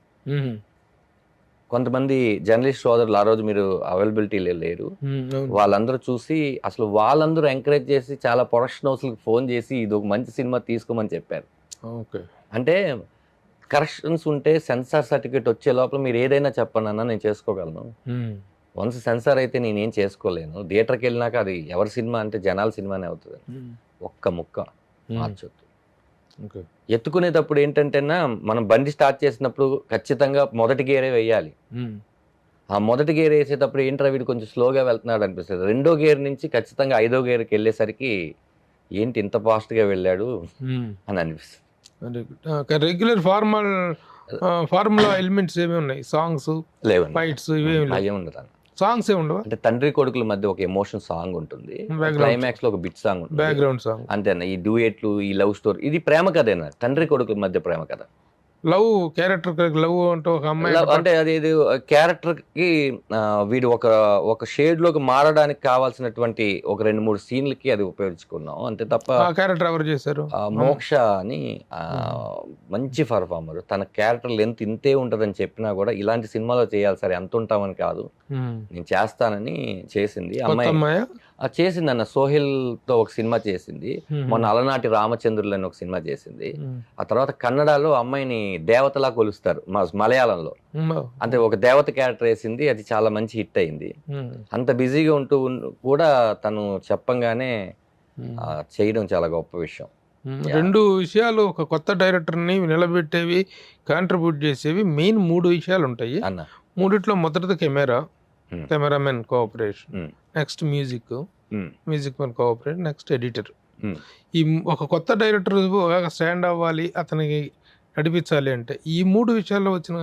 C: కొంతమంది జర్నలిస్ట్ సోదరులు ఆ రోజు మీరు అవైలబిలిటీ లేరు, వాళ్ళందరూ చూసి అసలు వాళ్ళందరూ ఎంకరేజ్ చేసి చాలా ప్రొడక్షన్ హౌస్లకు ఫోన్ చేసి ఇది ఒక మంచి సినిమా తీసుకోమని చెప్పారు. అంటే కరెక్షన్స్ ఉంటే సెన్సార్ సర్టిఫికేట్ వచ్చే లోపల మీరు ఏదైనా చెప్పండి అన్న, నేను చేసుకోగలను. వన్స్ సెన్సార్ అయితే నేనేం చేసుకోలేను. థియేటర్కి వెళ్ళినాక అది ఎవరి సినిమా అంటే జనాల సినిమానే అవుతుంది. ఒక్క ముక్క మార్చొద్దు. ఎత్తుకునేటప్పుడు ఏంటంటేనా, మనం బండి స్టార్ట్ చేసినప్పుడు ఖచ్చితంగా మొదటి గేరే వేయాలి. ఆ మొదటి గేర్ వేసేటప్పుడు ఏంట్రా వీడు కొంచెం స్లోగా వెళ్తున్నాడు అనిపిస్తుంది. 2వ గేర్ నుంచి ఖచ్చితంగా 5వ గేర్కి వెళ్ళేసరికి ఏంటి ఇంత ఫాస్ట్గా వెళ్ళాడు అని అనిపిస్తుంది.
B: రెగ్యులర్ ఫార్ములా ఎలిమెంట్స్ ఏమి ఉన్నాయి? సాంగ్స్ లేవు, ఫైట్స్ ఇవే ఉండదు. సాంగ్స్ ఏ ఉండవు.
C: అంటే తండ్రి కొడుకుల మధ్య ఒక ఎమోషన్ సాంగ్ ఉంటుంది, క్లైమాక్స్ లో ఒక బిట్ సాంగ్ ఉంటుంది,
B: బ్యాక్గ్రౌండ్ సాంగ్.
C: అంతేనా? ఈ డ్యూయెట్లు, ఈ లవ్ స్టోరీ, ఇది ప్రేమ కథేనా? తండ్రి కొడుకుల మధ్య ప్రేమ కథ.
B: లవ్ క్యారెక్టర్ లవ్ అంటే ఒక అమ్మాయి
C: అంటే అది క్యారెక్టర్ కి వీడు ఒక షేడ్ లోకి మారడానికి కావాల్సినటువంటి ఒక 2-3 సీన్లకి అది ఉపయోగించుకున్నాం అంతే తప్ప.
B: క్యారెక్టర్ ఎవరు చేశారు?
C: మోక్ష అని మంచి పర్ఫార్మర్. తన క్యారెక్టర్ లెంత్ ఇంతే ఉంటదని చెప్పినా కూడా ఇలాంటి సినిమాలో చేయాలి సార్, ఎంత ఉంటామని కాదు, నేను చేస్తానని చేసింది అమ్మాయి. చేసింది అన్న, సోహెల్ తో ఒక సినిమా చేసింది, మొన్న అలనాటి రామచంద్రులు అని ఒక సినిమా చేసింది. ఆ తర్వాత కన్నడలో అమ్మాయిని దేవతలా కొలుస్తారు మలయాళంలో, అంటే ఒక దేవత క్యారెక్టర్ వేసింది, అది చాలా మంచి హిట్ అయింది. అంత బిజీగా ఉంటూ కూడా తను చెప్పంగానే చేయడం చాలా గొప్ప విషయం.
B: 2 విషయాలు, ఒక కొత్త డైరెక్టర్ని నిలబెట్టేవి, కాంట్రిబ్యూట్ చేసేవి మెయిన్ 3 విషయాలు ఉంటాయి అన్న. 3 మొదటిది cameraman cooperation, next music men cooperate, next editor. ఈ ఒక కొత్త డైరెక్టర్ స్టాండ్ అవ్వాలి, అతనికి నడిపించాలి అంటే ఈ 3 విషయాల్లో వచ్చిన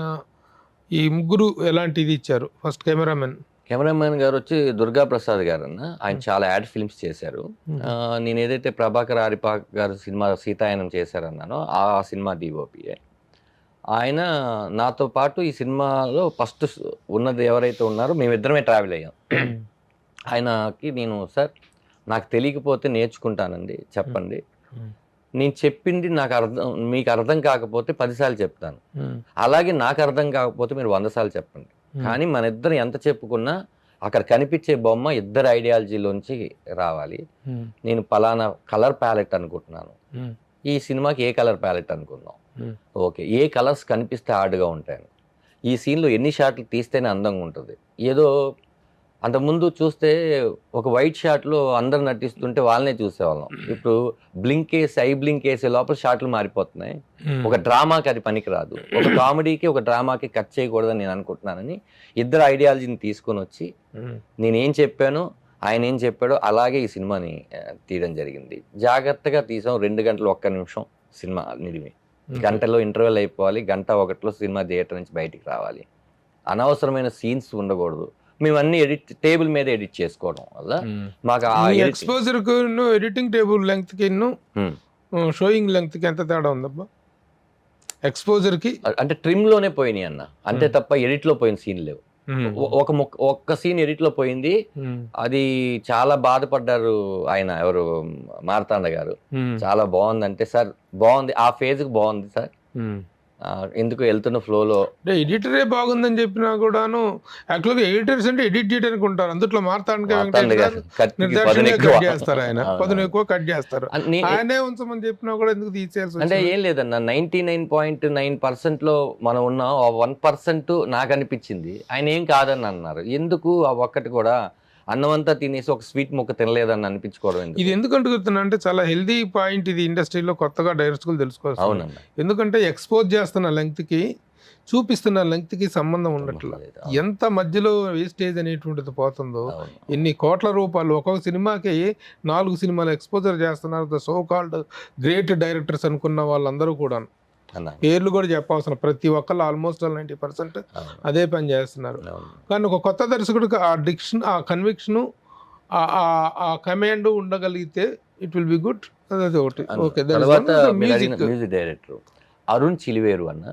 B: ఈ ముగ్గురు ఎలాంటిది ఇచ్చారు? ఫస్ట్ కెమెరామెన్
C: గారు వచ్చి దుర్గా ప్రసాద్ గారు అన్న, ఆయన చాలా యాడ్ ఫిల్మ్స్ చేశారు. నేను ఏదైతే ప్రభాకర్ ఆరిపాక్ గారు సినిమా సీతాయనం చేశారన్నానో ఆ సినిమా డిఓపిఏ. ఆయన నాతో పాటు ఈ సినిమాలో ఫస్ట్ ఉన్నది ఎవరైతే ఉన్నారో మేమిద్దరమే ట్రావెల్ అయ్యాం. ఆయనకి నేను, సార్ నాకు తెలియకపోతే నేర్చుకుంటానండి, చెప్పండి, నేను చెప్పింది మీకు అర్థం కాకపోతే 10 సార్లు చెప్తాను, అలాగే నాకు అర్థం కాకపోతే మీరు 100 సార్లు చెప్పండి. కానీ మన ఇద్దరు ఎంత చెప్పుకున్నా అక్కడ కనిపించే బొమ్మ ఇద్దరు ఐడియాలజీలోంచి రావాలి. నేను పలానా కలర్ ప్యాలెట్ అనుకుంటున్నాను, ఈ సినిమాకి ఏ కలర్ ప్యాలెట్ అనుకుందాం, ఓకే ఏ కలర్స్ కనిపిస్తే హార్డ్గా ఉంటాయని, ఈ సీన్లో ఎన్ని షాట్లు తీస్తేనే అందంగా ఉంటుంది, ఏదో అంతకుముందు చూస్తే ఒక వైట్ షాట్ లో అందరు నటిస్తుంటే వాళ్ళనే చూసేవాళ్ళం. ఇప్పుడు బ్లింక్ వేసి ఐ బ్లింక్ వేసే లోపల షాట్లు మారిపోతున్నాయి. ఒక డ్రామాకి అది పనికిరాదు, ఒక కామెడీకి ఒక డ్రామాకి కట్ చేయకూడదని నేను అనుకుంటున్నానని ఇద్దరు ఐడియాలజీని తీసుకొని వచ్చి నేనేం చెప్పాను ఆయన ఏం చెప్పాడో అలాగే ఈ సినిమాని తీయడం జరిగింది. జాగ్రత్తగా తీసాం. 2 గంటలు 1 నిమిషం సినిమా నిడిమి, గంటలో ఇంటర్వెల్ అయిపోవాలి, 1:01 సినిమా థియేటర్ నుంచి బయటికి రావాలి, అనవసరమైన సీన్స్ ఉండకూడదు. మేము అన్ని టేబుల్ మీద ఎడిట్ చేసుకోవడం వల్ల మాకు
B: ఎక్స్పోజర్ కు ఎడిటింగ్ టేబుల్ లెంగ్త్ కి షోయింగ్ లెంగ్త్ కి ఎంత తేడా ఉందబ్బా? ఎక్స్పోజర్ కి
C: అంటే ట్రిమ్ లోనే పోయినాయి అన్న, అంతే తప్ప ఎడిట్ లో పోయిన సీన్ లేవు. ఒక్క సీన్ ఎడిట్ లో పోయింది, అది చాలా బాధపడ్డారు ఆయన, ఎవరు మార్తాండ గారు. చాలా బాగుంది అంటే, సార్ బాగుంది, ఆ ఫేజ్ కి బాగుంది సార్, ఎందుకు వెళ్తున్న ఫ్లోలో
B: ఎడిటరే బాగుందని చెప్పినా కూడాను యాక్చువల్గా ఎడిటర్స్ అంటే ఎడిట్ చేయడానికి ఉంటారు. అందుట్లో మార్తాండ కట్ చేస్తారు, ఆయన పదును ఎక్కువ కట్ చేస్తారు. ఆయనే ఉంచమని చెప్పినా కూడా ఎందుకు తీసేయాల్సి
C: అంటే ఏం లేదన్న, 99.9% లో మనం ఉన్న 1% నాకు అనిపించింది ఆయన ఏం కాదని అన్నారు. ఎందుకు ఆ ఒక్కటి కూడా అన్నమంతా తినేసి ఒక స్వీట్ ముక్క తినలేదని అనిపించుకోవడం.
B: ఇది ఎందుకు అంటున్నా అంటే చాలా హెల్దీ పాయింట్ ఇది, ఇండస్ట్రీలో కొత్తగా డైరెక్టర్లు తెలుసుకోవాలి.
C: అవునన్న,
B: ఎందుకంటే ఎక్స్పోజ్ చేస్తున్న లెంగ్త్ కి చూపిస్తున్న లెంగ్త్ కి సంబంధం ఉండట్లేదు. ఎంత మధ్యలో వేస్టేజ్ అనేటువంటిది పోతుందో, ఎన్ని కోట్ల రూపాయలు ఒక్కొక్క సినిమాకి 4 సినిమాలు ఎక్స్పోజర్ చేస్తున్నారు. The so called great directors అనుకున్న వాళ్ళందరూ కూడా పేర్లు కూడా చెప్పవసరం, ప్రతి ఒక్కళ్ళు ఆల్మోస్ట్ 90% అదే పని చేస్తున్నారు. కానీ ఒక కొత్త దర్శకుడికి ఆ డిక్షన్, ఆ కన్విక్షన్, ఆ కమాండ్ ఉండగలిగితే ఇట్ విల్ బి గుడ్. అది ఒకటి. Okay,
C: music director Arun Chiliveru అన్న.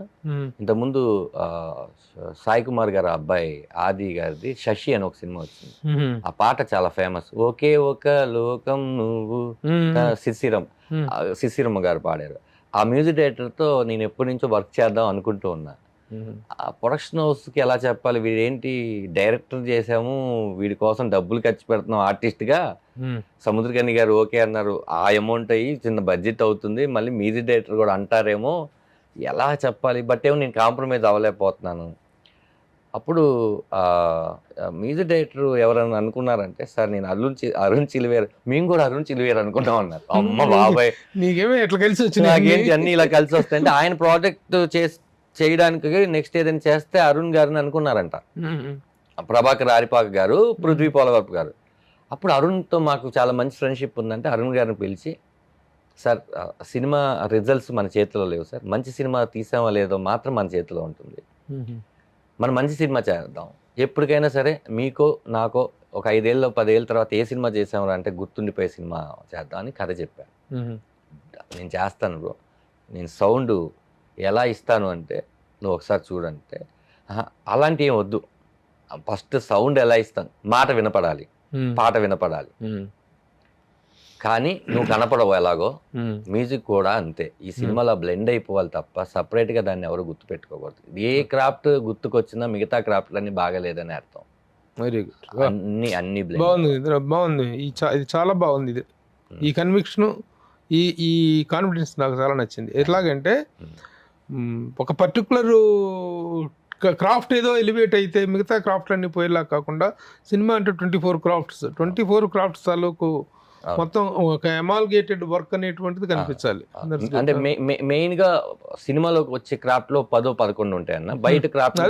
C: ఇంతకుముందు సాయి కుమార్ గారు అబ్బాయి ఆది గారిది శశి అని ఒక సినిమా వచ్చింది. ఆ పాట చాలా ఫేమస్, ఒకే ఒక లోకం నువ్వు, శిశిరమ్మ గారు పాడారు. ఆ మ్యూజిక్ డైరెక్టర్తో నేను ఎప్పటి నుంచో వర్క్ చేద్దాం అనుకుంటూ ఉన్నా. ఆ ప్రొడక్షన్ హౌస్కి ఎలా చెప్పాలి, వీడేంటి డైరెక్టర్ చేసాము, వీడి కోసం డబ్బులు ఖర్చు పెడుతున్నాం ఆర్టిస్ట్గా, సముద్రకని గారు ఓకే అన్నారు, ఆ అమౌంట్ అయ్యి చిన్న బడ్జెట్ అవుతుంది, మళ్ళీ మ్యూజిక్ డైరెక్టర్ కూడా అంటారేమో, ఎలా చెప్పాలి, బట్ ఏమో నేను కాంప్రమైజ్ అవ్వలేకపోతున్నాను. అప్పుడు మ్యూజిక్ డైరెక్టర్ ఎవరన్నా అనుకున్నారంటే, సార్ నేను అరుణ్ చిలివేరు, మేము కూడా అరుణ్ చిలివేరు అనుకున్నాం అన్నారు. అమ్మ బాబాయ్,
B: నీకేమో ఎట్లా కలిసి వచ్చింది,
C: నాకేంటి అన్ని ఇలా కలిసి వస్తాయంటే, ఆయన ప్రాజెక్ట్ చేయడానికి నెక్స్ట్ ఏదైనా చేస్తే అరుణ్ గారిని అనుకున్నారంట, ప్రభాకర్ ఆరిపాక గారు, పృథ్వీ పోలవరపు గారు. అప్పుడు అరుణ్తో మాకు చాలా మంచి ఫ్రెండ్షిప్ ఉందంటే అరుణ్ గారిని పిలిచి, సార్ సినిమా రిజల్ట్స్ మన చేతిలో లేవు సార్, మంచి సినిమా తీసామో లేదో మాత్రం మన చేతిలో ఉంటుంది, మనం మంచి సినిమా చేద్దాం, ఎప్పటికైనా సరే మీకో నాకో ఒక 5 ఏళ్ళు 10 ఏళ్ళ తర్వాత ఏ సినిమా చేసాము అంటే గుర్తుండిపోయే సినిమా చేద్దాం అని కథ చెప్పాను. నేను చేస్తాను బ్రో, నేను సౌండ్ ఎలా ఇస్తాను అంటే నువ్వు ఒకసారి చూడంటే, అలాంటి ఏం వద్దు, ఫస్ట్ సౌండ్ ఎలా ఇస్తాను, మాట వినపడాలి, పాట వినపడాలి, కానీ నువ్వు కనపడవు ఎలాగో, మ్యూజిక్ కూడా అంతే. ఈ సినిమాలో బ్లెండ్ అయిపోవాలి తప్ప సపరేట్గా దాన్ని ఎవరు గుర్తుపెట్టుకోకూడదు. ఏ క్రాఫ్ట్ గుర్తుకొచ్చినా మిగతా క్రాఫ్ట్లన్నీ బాగలేదని అర్థం.
B: వెరీ గుడ్,
C: అన్ని
B: బాగుంది, ఇది చాలా బాగుంది. ఇది ఈ కన్విక్షన్, ఈ కాన్ఫిడెన్స్ నాకు చాలా నచ్చింది. ఎట్లాగంటే ఒక పర్టికులర్ క్రాఫ్ట్ ఏదో ఎలివేట్ అయితే మిగతా క్రాఫ్ట్లు అన్ని పోయేలా కాకుండా, సినిమా అంటే 24 క్రాఫ్ట్స్ తాలూకు మొత్తం ఒక ఎమాల్గేటెడ్ వర్క్ అనేటువంటిది కనిపించాలి.
C: అంటే మెయిన్ గా సినిమాలోకి వచ్చే క్రాఫ్ట్ లో 10-11 ఉంటాయన్న, బయట క్రాఫ్ట్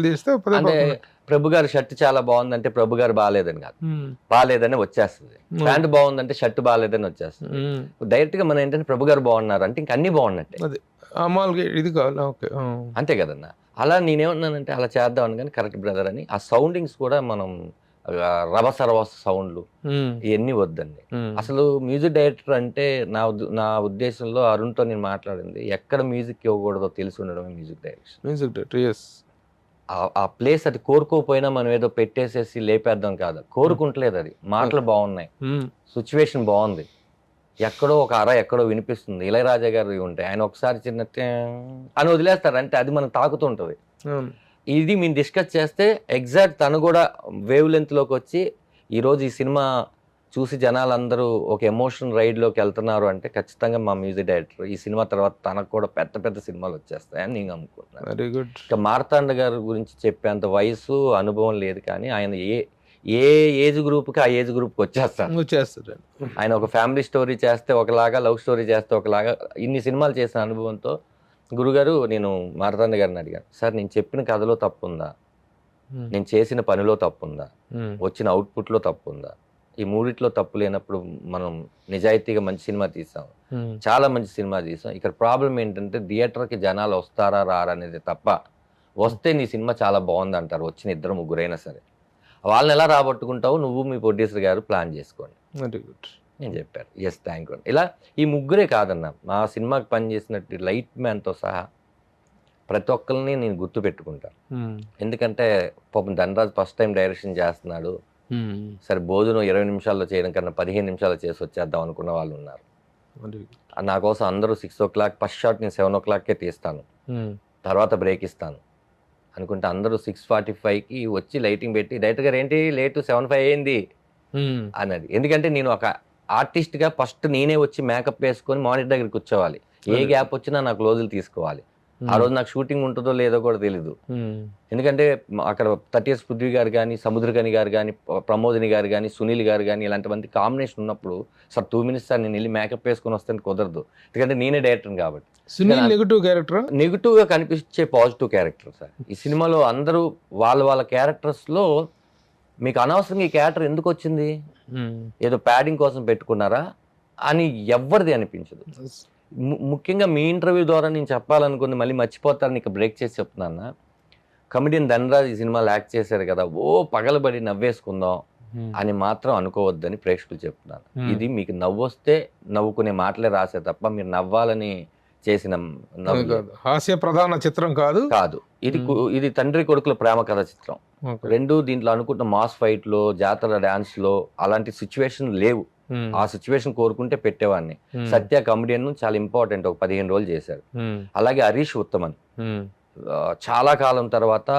B: తీస్తే
C: అంటే ప్రభు గారి షర్ట్ చాలా బాగుందంటే ప్రభు గారు బాగాలేదని కాదు, బాగాలేదని వచ్చేస్తుంది. ప్యాంట్ బాగుందంటే షర్ట్ బాగాలేదని వచ్చేస్తుంది. డైరెక్ట్ గా మనం ఏంటంటే ప్రభు గారు బాగున్నారు అంటే ఇంక అన్ని బాగున్నట్టే,
B: ఇది కావాలి. ఓకే,
C: అంతే కదన్నా. అలా నేనేమన్నానంటే అలా చేద్దామని, కానీ కరెక్ట్ బ్రదర్ అని ఆ సౌండింగ్స్ కూడా మనం రవసరవస సౌండ్లు ఇవన్నీ వద్దండి. అసలు మ్యూజిక్ డైరెక్టర్ అంటే నా ఉద్దేశంలో అరుణ్తో నేను మాట్లాడింది, ఎక్కడ మ్యూజిక్ ఇవ్వకూడదో తెలిసి ఉండడమే మ్యూజిక్ డైరెక్టర్. ఆ ప్లేస్ అది కోరుకోపోయినా మనం ఏదో పెట్టేసేసి లేపేద్దాం కాదు, కోరుకుంటలేదు, అది మాటలు బాగున్నాయి, సిచ్యువేషన్ బాగుంది, ఎక్కడో ఒక ఎక్కడో వినిపిస్తుంది, ఇళయరాజా గారు ఉంటాయి, ఆయన ఒకసారి చిన్న అని వదిలేస్తారు అంటే అది మనం తాకుతుంటది. ఇది మేము డిస్కస్ చేస్తే ఎగ్జాక్ట్ తను కూడా వేవ్ లెంత్లోకి వచ్చి ఈరోజు ఈ సినిమా చూసి జనాలందరూ ఒక ఎమోషన్ రైడ్లోకి వెళ్తున్నారు అంటే ఖచ్చితంగా మా మ్యూజిక్ డైరెక్టర్ ఈ సినిమా తర్వాత తనకు కూడా పెద్ద పెద్ద సినిమాలు వచ్చేస్తాయని నేను అనుకుంటున్నాను.
B: Very good.
C: ఇక మార్తాండ గారి గురించి చెప్పేంత వయసు అనుభవం లేదు, కానీ ఆయన ఏ ఏజ్ గ్రూప్కి ఆ ఏజ్ గ్రూప్కి వచ్చేస్తాను.
B: వచ్చేస్తారు.
C: ఆయన ఒక ఫ్యామిలీ స్టోరీ చేస్తే ఒకలాగా, లవ్ స్టోరీ చేస్తే ఒకలాగా, ఇన్ని సినిమాలు చేసిన అనుభవంతో గురుగారు నేను మార్తాండ గారిని అడిగాను, సార్ నేను చెప్పిన కథలో తప్పుందా, నేను చేసిన పనిలో తప్పుందా, వచ్చిన అవుట్పుట్లో తప్పుందా, ఈ మూడిట్లో తప్పు లేనప్పుడు మనం నిజాయితీగా మంచి సినిమా తీసాం, చాలా మంచి సినిమా తీసాం, ఇక్కడ ప్రాబ్లం ఏంటంటే థియేటర్కి జనాలు వస్తారా రారా అనేది తప్ప, వస్తే నీ సినిమా చాలా బాగుంది అంటారు వచ్చిన 2-3 అయినా సరే, వాళ్ళని ఎలా రాబట్టుకుంటావు నువ్వు మీ ప్రొడ్యూసర్ గారు ప్లాన్ చేసుకోండి.
B: Very good.
C: నేను చెప్పాను ఎస్ థ్యాంక్ యూ. ఇలా ఈ ముగ్గురే కాదన్న, మా సినిమాకి పనిచేసినట్టు లైట్ మ్యాన్తో సహా ప్రతి ఒక్కరిని నేను గుర్తు పెట్టుకుంటాను. ఎందుకంటే పాపం ధనరాజ్ ఫస్ట్ టైం డైరెక్షన్ చేస్తున్నాడు, సరే భోజనం 20 నిమిషాల్లో చేయడం కన్నా 15 నిమిషాల్లో చేసి వచ్చేద్దాం అనుకున్న వాళ్ళు ఉన్నారు. నా కోసం అందరూ 6 o'clock ఫస్ట్ షాట్ నేను 7 o'clockకే తీస్తాను, తర్వాత బ్రేక్ ఇస్తాను అనుకుంటే అందరూ 6:45కి వచ్చి లైటింగ్ పెట్టి డైరెక్టర్ గారు ఏంటి లేటు 7:05 అయింది అన్నది. ఎందుకంటే నేను ఒక ఆర్టిస్ట్గా ఫస్ట్ నేనే వచ్చి మేకప్ వేసుకొని మానిటర్ దగ్గర కూర్చోవాలి, ఏ గ్యాప్ వచ్చినా నాకు క్లోజులు తీసుకోవాలి. ఆ రోజు నాకు షూటింగ్ ఉంటుందో లేదో కూడా తెలీదు, ఎందుకంటే అక్కడ 30s పృథ్వీ గారు కానీ, సముద్రకని గారు కానీ, ప్రమోదిని గారు కానీ, సునీల్ గారు కానీ ఇలాంటి మంది కాంబినేషన్ ఉన్నప్పుడు సార్ 2 minutes సార్ నేను వెళ్ళి మేకప్ వేసుకొని వస్తాను కుదరదు, ఎందుకంటే నేనే డైరెక్టర్ కాబట్టి.
B: సునీల్ నెగటివ్ క్యారెక్టర్,
C: నెగిటివ్గా కనిపించే పాజిటివ్ క్యారెక్టర్ సార్. ఈ సినిమాలో అందరూ వాళ్ళ క్యారెక్టర్స్లో మీకు అనవసరంగా ఈ క్యారెక్టర్ ఎందుకు వచ్చింది, ఏదో ప్యాడింగ్ కోసం పెట్టుకున్నారా అని ఎవ్వరిది అనిపించదు. ముఖ్యంగా మీ ఇంటర్వ్యూ ద్వారా నేను చెప్పాలనుకుంది మళ్ళీ మర్చిపోతాను, నీకు బ్రేక్ చేసి చెప్తున్నా. కమెడియన్ ధనరాజ్ ఈ సినిమాలో యాక్ట్ చేశారు కదా, పగలబడి నవ్వేసుకుందాం అని మాత్రం అనుకోవద్దని ప్రేక్షకులు చెప్తున్నాను. ఇది మీకు నవ్వొస్తే నవ్వుకునే మాటలే రాసే తప్ప మీరు నవ్వాలని చేసిన
B: హాస్య ప్రధాన చిత్రం కాదు.
C: ఇది తండ్రి కొడుకుల ప్రేమ కథ చిత్రం. రెండు దీంట్లో అనుకుంటున్న మాస్ ఫైట్లో, జాతర డాన్స్లో అలాంటి సిచ్యువేషన్ లేవు. ఆ సిచ్యువేషన్ కోరుకుంటే పెట్టేవాడిని. సత్య కమెడియన్ చాలా ఇంపార్టెంట్, ఒక 15 రోజులు చేశారు. అలాగే హరీష్ ఉత్తమన్ చాలా కాలం తర్వాత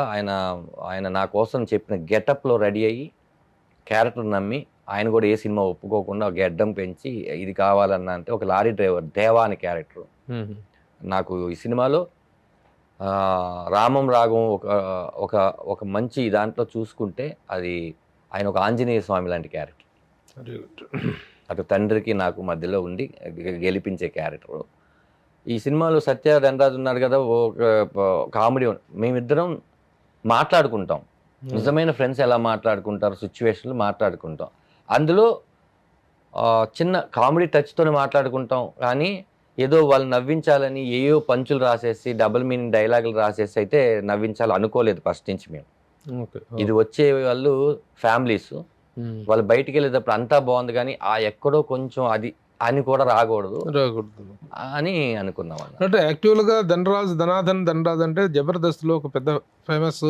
C: ఆయన నా కోసం చెప్పిన గెటప్లో రెడీ అయ్యి క్యారెక్టర్ నమ్మి ఆయన కూడా ఏ సినిమా ఒప్పుకోకుండా గెడ్డం పెంచి ఇది కావాలన్నా అంటే ఒక లారీ డ్రైవర్ దేవా అనే క్యారెక్టర్ నాకు ఈ సినిమాలో రామం రాగం ఒక మంచి దాంట్లో చూసుకుంటే అది ఆయన ఒక ఆంజనేయ స్వామి లాంటి క్యారెక్టర్, అటు తండ్రికి నాకు మధ్యలో ఉండి గెలిపించే క్యారెక్టర్. ఈ సినిమాలో సత్య ధనరాజ్ ఉన్నాడు కదా, కామెడీ. మేమిద్దరం మాట్లాడుకుంటాం, నిజమైన ఫ్రెండ్స్ ఎలా మాట్లాడుకుంటారు సిచ్యువేషన్లు మాట్లాడుకుంటాం. అందులో చిన్న కామెడీ టచ్తోనే మాట్లాడుకుంటాం, కానీ ఏదో వాళ్ళు నవ్వించాలని ఏయో పంచులు రాసేసి డబుల్ మీనింగ్ డైలాగులు రాసేసి అయితే నవ్వించాలి అనుకోలేదు ఫస్ట్ నుంచి మేము. ఇది వచ్చే వాళ్ళు ఫ్యామిలీస్, వాళ్ళు బయటికి వెళ్ళేటప్పుడు అంతా బాగుంది కానీ ఆ ఎక్కడో కొంచెం అది అని కూడా రాకూడదు అని అనుకున్నాం.
B: అంటే యాక్చువల్ గా ధనరాజ్ అంటే జబర్దస్త్ లో ఒక పెద్ద ఫేమస్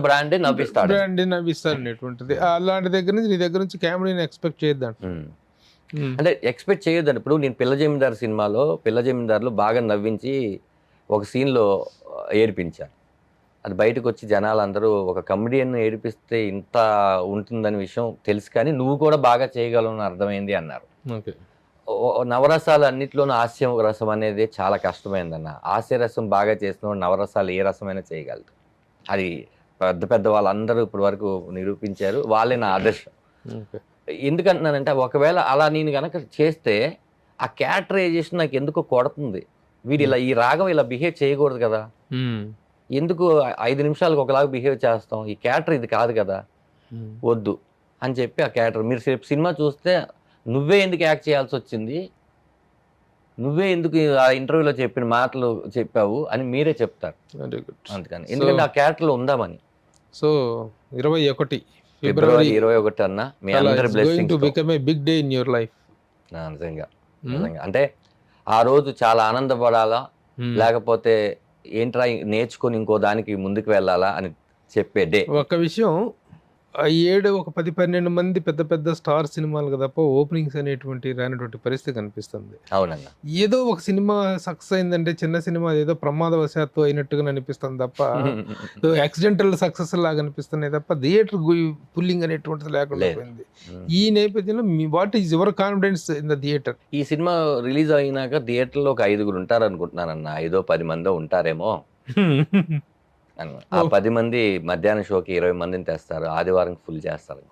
C: బ్రాండ్ నవ్విస్తాడు
B: అనేటువంటిది. అలాంటి దగ్గర నుంచి నీ దగ్గర నుంచి కామెడీని ఎక్స్పెక్ట్ చేయొద్దాం
C: అంటే ఎక్స్పెక్ట్ చేయొద్దండి. ఇప్పుడు నేను పిల్ల జమీందారులో బాగా నవ్వించి ఒక సీన్లో ఏడిపించాను. అది బయటకు వచ్చి జనాలందరూ ఒక కమెడియన్ ఏడిపిస్తే ఇంత ఉంటుందని విషయం తెలుసు కానీ నువ్వు కూడా బాగా చేయగలవు అర్థమైంది అన్నారు. నవరసాలు అన్నిట్లోనూ హాస్యం రసం అనేది చాలా కష్టమైందన్న. హాస్యరసం బాగా చేసిన నవరసాలు ఏ రసమైనా చేయగలరు. అది పెద్ద వాళ్ళందరూ ఇప్పటి వరకు నిరూపించారు, వాళ్ళే నా ఆదర్శం. ఎందుకంటున్నానంటే ఒకవేళ అలా నేను కనుక చేస్తే ఆ క్యారెక్టరైజేషన్ నాకు ఎందుకో కొడుతుంది. వీడు ఇలా ఈ రాగం ఇలా బిహేవ్ చేయకూడదు కదా, ఎందుకు 5 నిమిషాలకు ఒకలాగా బిహేవ్ చేస్తాం, ఈ క్యారెక్టర్ ఇది కాదు కదా, వద్దు అని చెప్పి ఆ క్యారెక్టర్ మీరు సినిమా చూస్తే నువ్వే ఎందుకు యాక్ట్ చేయాల్సి వచ్చింది, నువ్వే ఎందుకు ఆ ఇంటర్వ్యూలో చెప్పిన మాటలు చెప్పావు అని మీరే చెప్తారు. అందుకని ఎందుకంటే ఆ క్యారెక్టర్లో ఉందామని.
B: సో 21
C: ఫిబ్రవరి 21 అన్న మీ అందరి blessings
B: big day in your life.
C: నిజంగా అంటే ఆ రోజు చాలా ఆనందపడాలా, లేకపోతే ఏంట్రా నేర్చుకొని ఇంకో దానికి ముందుకు వెళ్ళాలా అని చెప్పే డే.
B: ఒక విషయం, 10-12 మంది పెద్ద స్టార్ సినిమాలు తప్ప ఓపెనింగ్స్ రానటువంటి పరిస్థితి కనిపిస్తుంది.
C: అవునన్నా,
B: ఏదో ఒక సినిమా సక్సెస్ అయిందంటే చిన్న సినిమా ఏదో ప్రమాదవశాత్తు అయినట్టుగా అనిపిస్తుంది తప్ప యాక్సిడెంటల్ సక్సెస్ లాగా అనిపిస్తున్నాయి తప్ప థియేటర్ పుల్లింగ్ అనేటువంటిది లేకుండా పోయింది. ఈ నేపథ్యంలో what is your confidence in the theatre?
C: ఈ సినిమా రిలీజ్ అయినాక థియేటర్లో ఒక 5 ఉంటారు అనుకుంటున్నానన్న, 5-10 మందో ఉంటారేమో. ఆ 10 మంది మధ్యాహ్నం షోకి 20 మందిని తెస్తారు, ఆదివారం ఫుల్ చేస్తారు.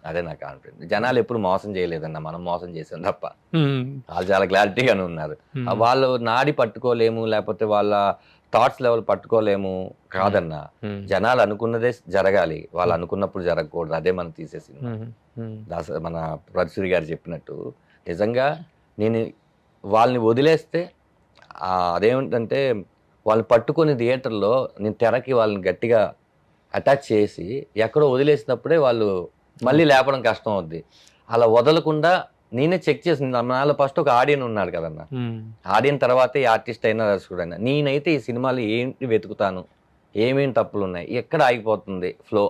C: అదే నా కాన్ఫిడెన్స్. జనాలు ఎప్పుడు మోసం చేయలేదన్న, మనం మోసం చేసాం తప్ప. వాళ్ళు చాలా క్లారిటీగానే ఉన్నారు. వాళ్ళు నాడి పట్టుకోలేము, లేకపోతే వాళ్ళ థాట్స్ లెవెల్ పట్టుకోలేము కాదన్న. జనాలు అనుకున్నదే జరగాలి, వాళ్ళు అనుకున్నప్పుడు జరగకూడదు. అదే మనం తీసేసింది. మన ప్రొడ్యూసర్ గారు చెప్పినట్టు నిజంగా నేను వాళ్ళని వదిలేస్తే అదేమిటంటే వాళ్ళని పట్టుకొని థియేటర్లో నేను తెరకి వాళ్ళని గట్టిగా అటాచ్ చేసి ఎక్కడో వదిలేసినప్పుడే వాళ్ళు మళ్ళీ లేపడం కష్టం అవుద్ది. అలా వదలకుండా నేనే చెక్ చేసి, నాలో ఫస్ట్ ఒక ఆడియన్ ఉన్నాడు కదన్న, ఆడియన్ తర్వాతే ఈ ఆర్టిస్ట్ అయినా దర్శకుడు అయినా. నేనైతే ఈ సినిమాలు ఏంటి వెతుకుతాను, ఏమేమి తప్పులు ఉన్నాయి, ఎక్కడ ఆగిపోతుంది ఫ్లో,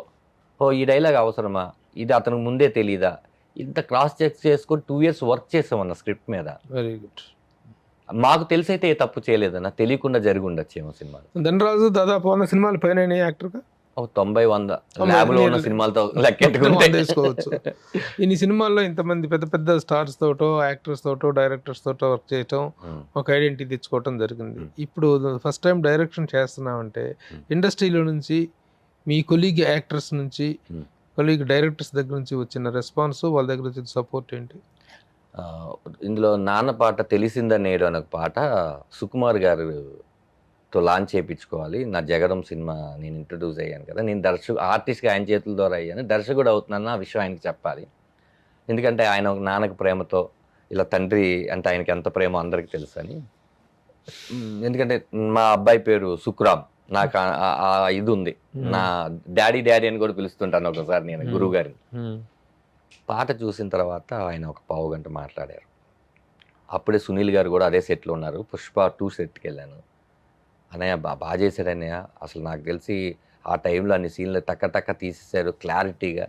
C: ఈ డైలాగ్ అవసరమా, ఇది అతనికి ముందే తెలీదా, ఇంత క్రాస్ చెక్ చేసుకొని 2 years వర్క్ చేసామన్న స్క్రిప్ట్ మీద.
B: Very good.
C: మాకు తెలిసైతే ఏ తప్పు చేయలేదన్న, తెలియకుండా జరిగి ఉండొచ్చేమో సినిమాలు.
B: ధనరాజు దాదాపు 100 సినిమాలు పైన యాక్టర్గా
C: 90-100 ల్యాబ్లో ఉన్న సినిమాలతో లెక్కెట్టుకుంటే
B: తీసుకోవచ్చు. ఇన్ని సినిమాల్లో ఇంతమంది పెద్ద పెద్ద స్టార్స్ తోటో, యాక్టర్స్ తోటో, డైరెక్టర్స్ తోటో వర్క్ చేయటం, ఒక ఐడెంటిటీ తెచ్చుకోవటం జరిగింది. ఇప్పుడు ఫస్ట్ టైం డైరెక్షన్ చేస్తున్నామంటే ఇండస్ట్రీలో నుంచి, మీ కొలీగ్ యాక్టర్స్ నుంచి, కొలీగ్ డైరెక్టర్స్ దగ్గర నుంచి వచ్చిన రెస్పాన్స్, వాళ్ళ దగ్గర వచ్చిన సపోర్ట్ ఏంటి?
C: ఇందులో నాన్న పాట తెలిసిందా నేడు అనే పాట సుకుమార్ గారితో లాంచ్ చేయించుకోవాలి. నా జగడం సినిమా నేను ఇంట్రడ్యూస్ అయ్యాను కదా, నేను ఆర్టిస్ట్గా ఆయన చేతుల ద్వారా అయ్యాను, దర్శకుడు అవుతున్నాను, ఆ విషయం ఆయనకి చెప్పాలి. ఎందుకంటే ఆయన ఒక నాన్నకు ప్రేమతో, ఇలా తండ్రి అంటే ఆయనకి ఎంత ప్రేమో అందరికీ తెలుసు అని. ఎందుకంటే మా అబ్బాయి పేరు సుకురామ్, నాకు ఇది ఉంది, నా డాడీ అని కూడా పిలుస్తుంటాను ఒకసారి నేను గురువు గారిని. పాట చూసిన తర్వాత ఆయన ఒక 15 గంట మాట్లాడారు. అప్పుడే సునీల్ గారు కూడా అదే సెట్లో ఉన్నారు. పుష్ప 2 సెట్కి వెళ్ళాను. అన్నయ్య బాగా చేశాడు అన్నయ్య, అసలు నాకు తెలిసి ఆ టైంలో అన్ని సీన్లు టక్క తీసేశాడు, క్లారిటీగా,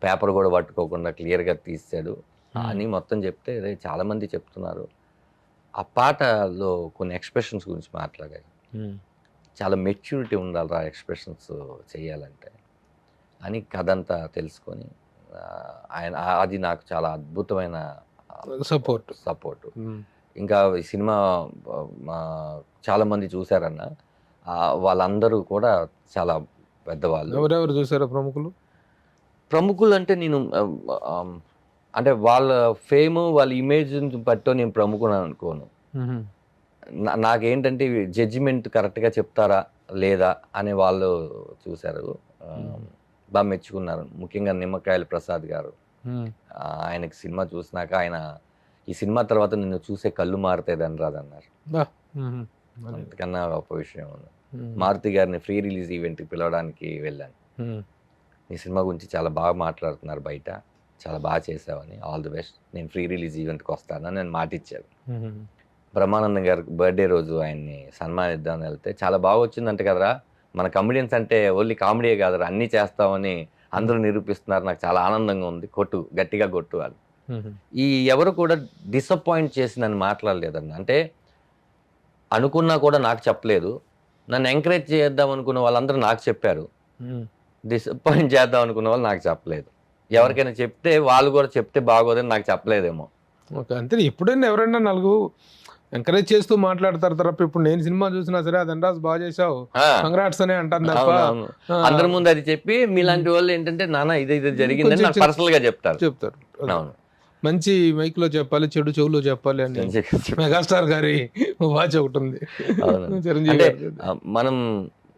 C: పేపర్ కూడా పట్టుకోకుండా క్లియర్గా తీసాడు అని మొత్తం చెప్తే చాలామంది చెప్తున్నారు. ఆ పాటలో కొన్ని ఎక్స్ప్రెషన్స్ గురించి మాట్లాడారు. చాలా మెచ్యూరిటీ ఉండాలి ఆ ఎక్స్ప్రెషన్స్ చేయాలంటే అని కథ అంతా తెలుసుకొని ఆయన, అది నాకు చాలా అద్భుతమైన సపోర్ట్. ఇంకా ఈ సినిమా చాలామంది చూశారన్న, వాళ్ళందరూ కూడా చాలా పెద్దవాళ్ళు.
B: ఎవరెవరు చూసారా ప్రముఖులు? అంటే
C: నేను అంటే వాళ్ళ ఫేమ్, వాళ్ళ ఇమేజ్ బట్టో నేను ప్రముఖులు అనుకోను. నాకేంటంటే జడ్జిమెంట్ కరెక్ట్గా చెప్తారా లేదా అనే వాళ్ళు చూశారు, బాగా మెచ్చుకున్నారు. ముఖ్యంగా నిమ్మకాయల ప్రసాద్ గారు, ఆయనకి సినిమా చూసినాక ఆయన ఈ సినిమా తర్వాత నిన్ను చూసే కళ్ళు మారుతాయి ధనరాజ్ అన్నారు. అంతకన్నా గొప్ప విషయం ఉంది. మారుతి గారిని ఫ్రీ రిలీజ్ ఈవెంట్కి పిలవడానికి వెళ్ళాను. ఈ సినిమా గురించి చాలా బాగా మాట్లాడుతున్నారు బయట, చాలా బాగా చేసావని, ఆల్ ది బెస్ట్, నేను ఫ్రీ రిలీజ్ ఈవెంట్కి వస్తానని నేను మాట ఇచ్చాను. బ్రహ్మానందం గారి బర్త్డే రోజు ఆయన్ని సన్మానిద్దామని వెళ్తే చాలా బాగా వచ్చిందంటే కదరా, మన కమెడియన్స్ అంటే ఓన్లీ కామెడీయే కాదురా, అన్నీ చేస్తామని అందరూ నిరూపిస్తున్నారు, నాకు చాలా ఆనందంగా ఉంది, గట్టిగా కొట్టు అని. ఈ ఎవరు కూడా డిసప్పాయింట్ చేసి నన్ను మాట్లాడలేదన్న. అంటే అనుకున్నా కూడా నాకు చెప్పలేదు, నన్ను ఎంకరేజ్ చేద్దాం అనుకున్న వాళ్ళందరూ నాకు చెప్పారు, డిసప్పాయింట్ చేద్దాం అనుకున్న వాళ్ళు నాకు చెప్పలేదు. ఎవరికైనా చెప్తే వాళ్ళు కూడా చెప్తే బాగోదని నాకు చెప్పలేదేమో.
B: ఓకే, అంతే. ఎప్పుడైనా ఎవరైనా నలుగురు ఎంకరేజ్ చేస్తూ మాట్లాడతారు తప్ప, ఇప్పుడు నేను సినిమా చూసినా సరే ధనరాజ్ బాగా చేసావు, కంగ్రాట్స్ అనే అంటాను తప్ప
C: అందరి ముందు అది చెప్పి మీలాంటి వాళ్ళు ఏంటంటే నాన్న ఇది జరిగిందని నాకు పర్సనల్ గా చెప్తారు. అవును,
B: మంచి మైక్ లో చెప్పాలి, చెడు చెవులో చెప్పాలి అని మెగాస్టార్ గారి వాచ్ ఒకటి ఉంది. చిరంజీవి